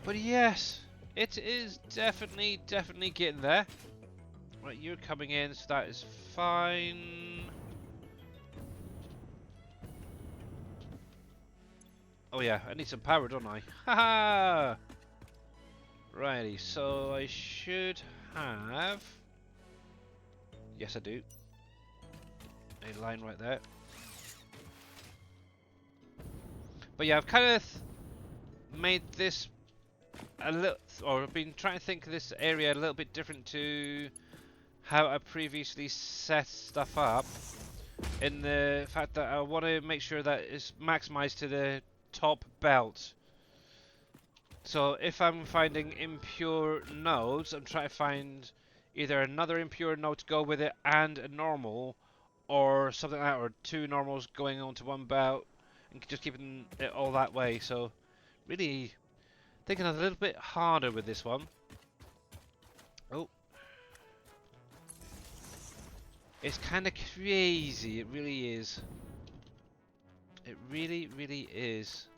But yes, it is definitely getting there. Right, you're coming in, so that is fine. Oh yeah, I need some power, don't I? Haha! Righty, so I should have... Yes, I do. A line right there. But yeah, I've kind of made this a little... Or I've been trying to think of this area a little bit different to how I previously set stuff up. In the fact that I want to make sure that it's maximized to the top belt. So if I'm finding impure nodes, I'm trying to find either another impure node to go with it and a normal, or something like that, or two normals going onto one belt, and just keeping it all that way. So really thinking a little bit harder with this one. Oh. It's kind of crazy, it really is. It really, really is.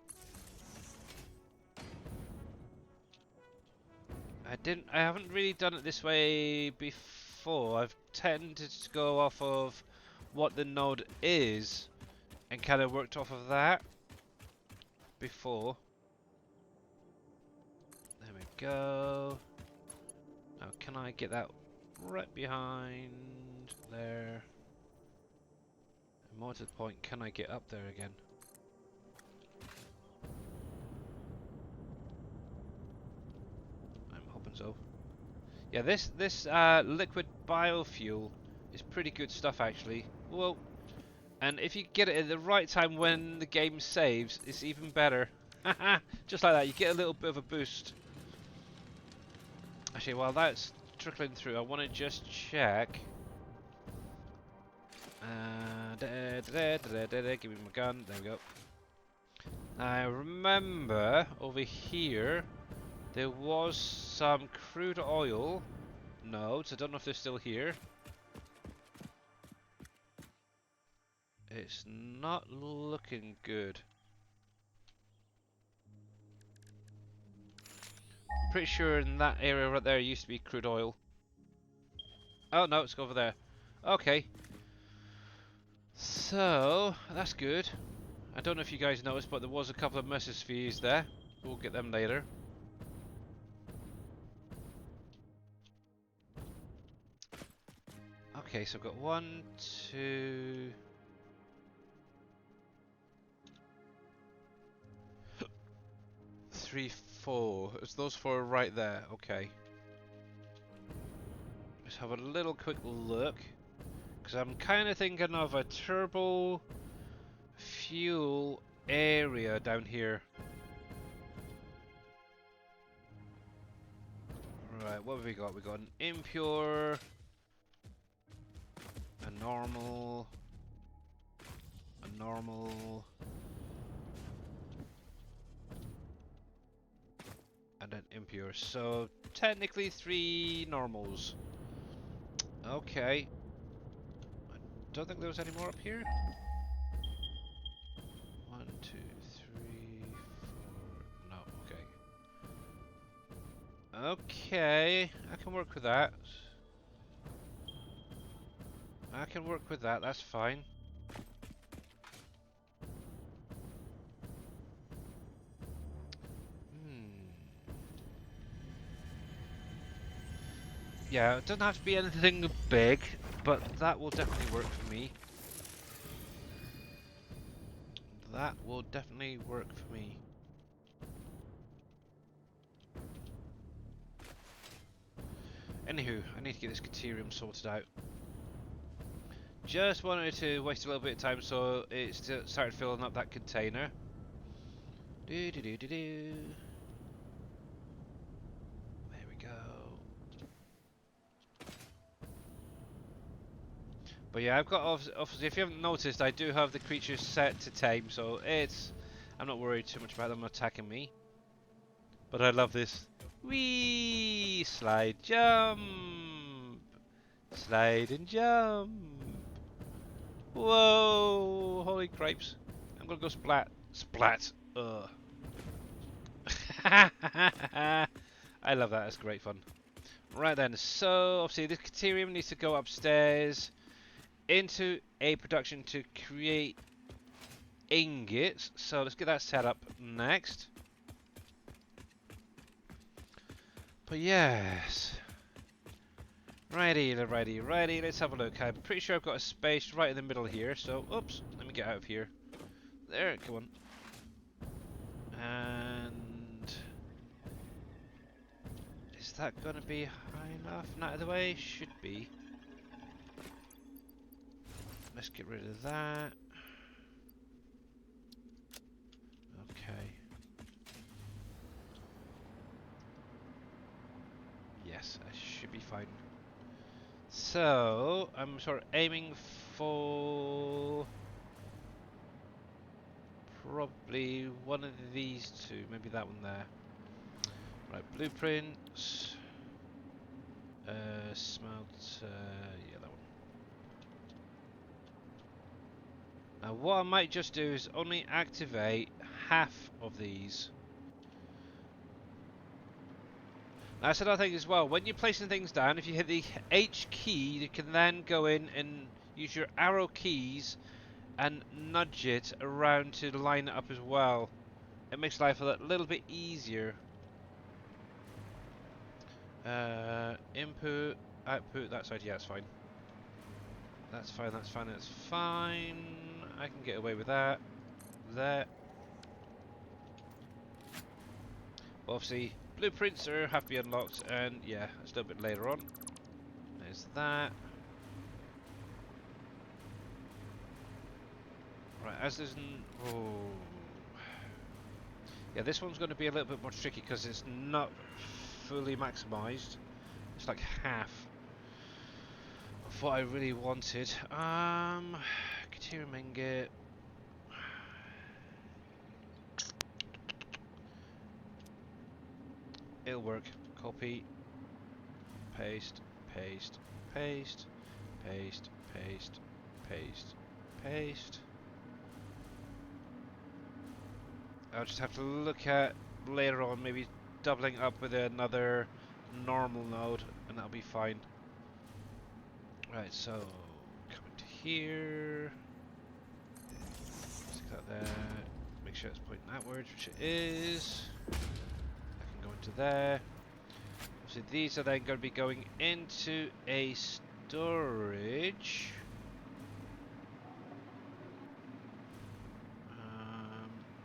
I haven't really done it this way before. I've tended to go off of what the node is and kind of worked off of that before. There we go. Now can I get that right behind there? And more to the point, can I get up there again? I'm hoping so. Yeah, this liquid biofuel is pretty good stuff actually. Whoa. And if you get it at the right time when the game saves, it's even better. Just like that, you get a little bit of a boost. Actually, while that's trickling through, I want to just check. Give me my gun. There we go. I remember over here there was some crude oil nodes. I don't know if they're still here. It's not looking good. Pretty sure in that area right there used to be crude oil. Oh no, it's over there. Okay. So, that's good. I don't know if you guys noticed, but there was a couple of message fees there. We'll get them later. Okay, so I've got 1, 2... 3, 4. It's those 4 right there. Okay. Let's have a little quick look. Because I'm kind of thinking of a turbo fuel area down here. Right, what have we got? We got an impure, a normal, and an impure. So technically 3 normals. Okay. I don't think there was any more up here. 1, 2, 3, 4. No, okay. Okay, I can work with that. I can work with that, that's fine. Yeah, it doesn't have to be anything big, but that will definitely work for me. That will definitely work for me. Anywho, I need to get this Caterium sorted out. Just wanted to waste a little bit of time so it started filling up that container. Do do do do do. There we go. But yeah, I've got obviously, if you haven't noticed, I do have the creatures set to tame, so I'm not worried too much about them attacking me. But I love this. Whee! Slide, jump! Slide and jump! Whoa! Holy cripes. I'm gonna go splat. Splat! Ugh. I love that, that's great fun. Right then, so obviously this Caterium needs to go upstairs into a production to create ingots. So let's get that set up next. But yes. Righty, let's have a look. I'm pretty sure I've got a space right in the middle here, so oops, let me get out of here. There, come on. And is that gonna be high enough and out of the way? Should be. Let's get rid of that. Okay. Yes, I should be fine. So, I'm sort of aiming for probably one of these two, maybe that one there. Right, blueprints. Smelt, yeah, that one. Now what I might just do is only activate half of these. Now that's another thing as well, when you're placing things down, if you hit the H key, you can then go in and use your arrow keys and nudge it around to line it up as well. It makes life a little bit easier. Input, output, that side, yeah, that's fine. That's fine, that's fine, that's fine. I can get away with that. There. Obviously, blueprints have to be unlocked, and yeah, a little bit later on. There's that. Right, as there's oh. Yeah, this one's going to be a little bit more tricky because it's not fully maximized. It's like half of what I really wanted. Caterium ingot. It'll work. Copy. Paste. Paste. Paste. Paste. Paste. Paste. Paste. I'll just have to look at later on, maybe doubling up with another normal node, and that'll be fine. Right, so coming to here. Stick that there. Make sure it's pointing outwards, which it is. I can go into there. So these are then going to be going into a storage.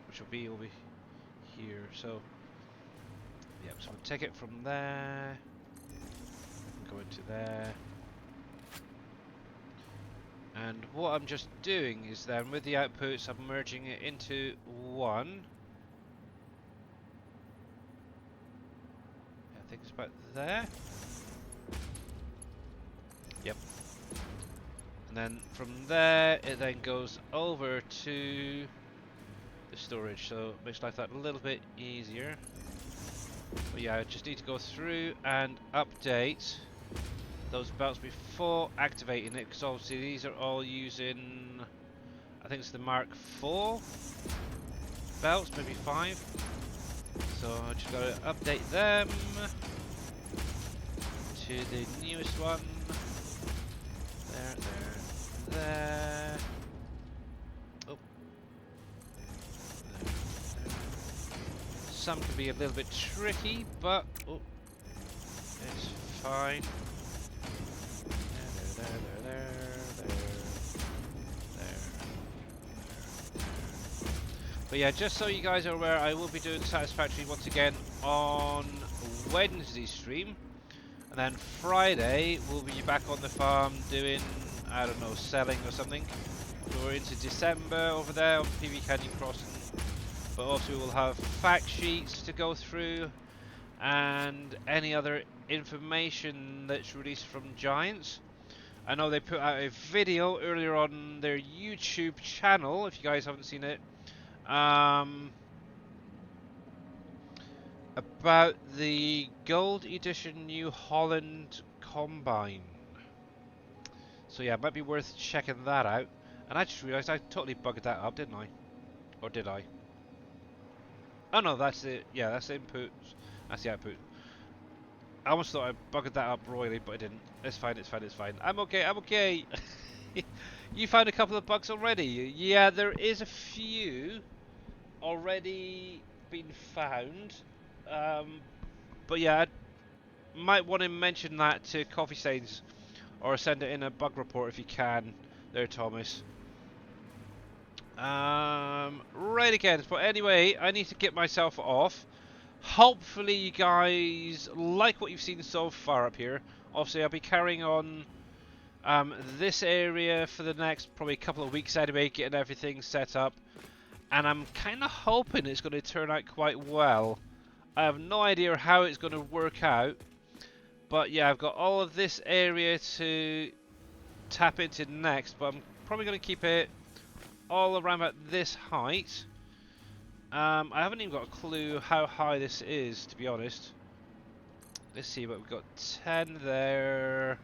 Which will be over here. So, yep. So I'll take it from there. Go into there. And what I'm just doing is then with the outputs, I'm merging it into one. I think it's about there. Yep. And then from there, it then goes over to the storage, so it makes life that a little bit easier. But yeah, I just need to go through and update those belts before activating it, because obviously these are all using, I think it's the Mark 4 belts, maybe 5. So I just got to update them to the newest one. There. Oh. There. Some can be a little bit tricky, but oh, it's fine. There. But yeah, just so you guys are aware, I will be doing Satisfactory once again on Wednesday stream. And then Friday, we'll be back on the farm doing, I don't know, selling or something. So we're into December over there on PV Canyon Crossing. But also we'll have fact sheets to go through and any other information that's released from Giants. I know they put out a video earlier on their YouTube channel, if you guys haven't seen it, about the Gold Edition New Holland Combine. So yeah, it might be worth checking that out. And I just realised I totally bugged that up, didn't I? Or did I? Oh no, that's it. Yeah, that's the input. That's the output. I almost thought I bugged that up royally, but I didn't. It's fine, it's fine, it's fine. I'm okay, I'm okay. You found a couple of bugs already? Yeah, there is a few already been found. Um, but yeah, I might want to mention that to Coffee Stains, or send it in a bug report if you can. There, Thomas. Right again. But anyway, I need to get myself off. Hopefully you guys like what you've seen so far up here. Obviously I'll be carrying on this area for the next probably couple of weeks anyway, getting everything set up. And I'm kind of hoping it's going to turn out quite well. I have no idea how it's going to work out. But yeah, I've got all of this area to tap into next. But I'm probably going to keep it all around about this height. I haven't even got a clue how high this is, to be honest. Let's see, but we've got 10 there.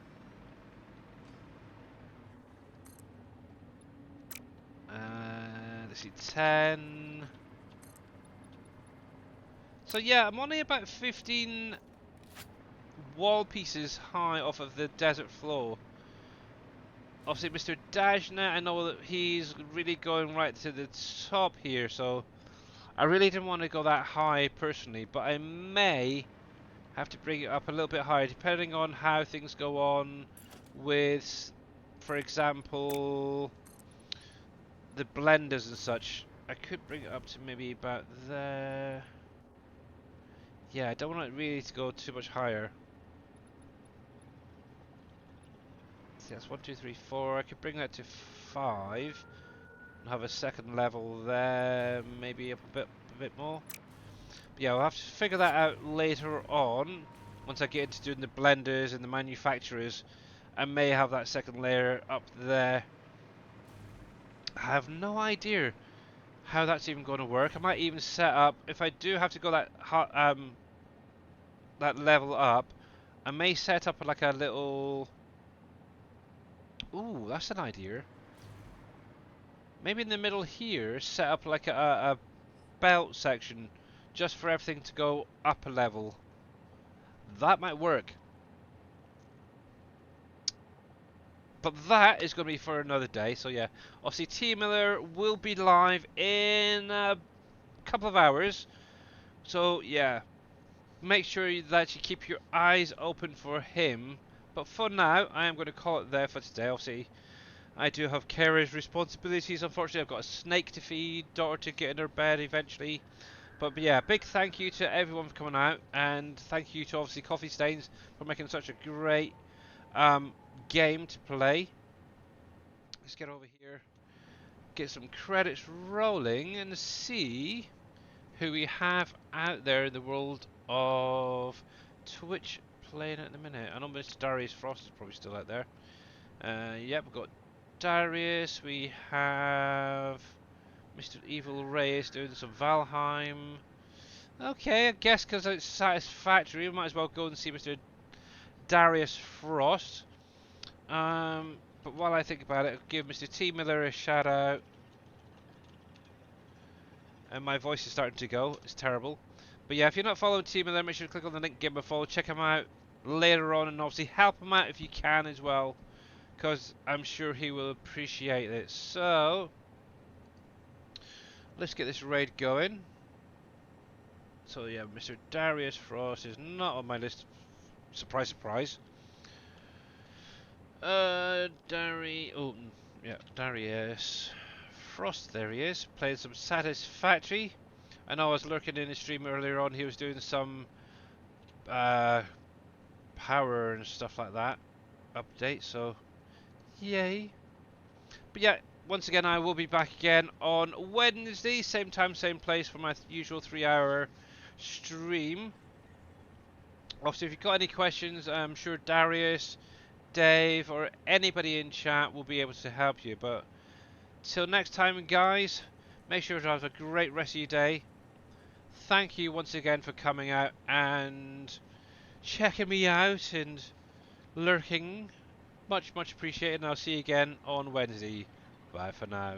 Let's see, 10. So yeah, I'm only about 15 wall pieces high off of the desert floor. Obviously, Mr. Dajna, I know that he's really going right to the top here, so I really didn't want to go that high personally, but I may have to bring it up a little bit higher depending on how things go on with, for example, the blenders and such. I could bring it up to maybe about there. Yeah, I don't want it really to go too much higher. See, that's 1, 2, 3, 4. I could bring that to 5 and have a second level there, maybe a bit more. But yeah, we'll have to figure that out later on. Once I get into doing the blenders and the manufacturers, I may have that second layer up there. I have no idea how that's even going to work. I might even set up, if I do have to go that level up, I may set up like a little. Ooh, that's an idea. Maybe in the middle here, set up like a belt section just for everything to go up a level. That might work. But that is going to be for another day. So yeah, obviously T Miller will be live in a couple of hours. So yeah, make sure that you keep your eyes open for him. But for now, I am going to call it there for today. Obviously, I do have carers' responsibilities. Unfortunately, I've got a snake to feed, daughter to get in her bed eventually. But yeah, big thank you to everyone for coming out, and thank you to obviously Coffee Stains for making such a great game to play. Let's get over here, get some credits rolling, and see who we have out there in the world of Twitch playing at the minute. I know Mr. Darius Frost is probably still out there. Yep, we've got Darius, we have Mr. Evil Reyes doing some Valheim. Okay, I guess because it's satisfactory, we might as well go and see Mr. Darius Frost. But while I think about it, I'll give Mr. T Miller a shout out. And my voice is starting to go, it's terrible. But yeah, if you're not following T Miller, make sure to click on the link, give him a follow, check him out later on, and obviously help him out if you can as well, because I'm sure he will appreciate it. So let's get this raid going. So yeah, Mr. Darius Frost is not on my list. Surprise, surprise. Oh, yeah, Darius Frost, there he is, playing some Satisfactory. I know I was lurking in his stream earlier on, he was doing some power and stuff like that update, so yay. But yeah, once again, I will be back again on Wednesday, same time, same place for my usual 3-hour stream. Obviously, if you've got any questions, I'm sure Darius, Dave, or anybody in chat will be able to help you. But till next time, guys, make sure to have a great rest of your day. Thank you once again for coming out and checking me out and lurking. Much, much appreciated, and I'll see you again on Wednesday. Bye for now.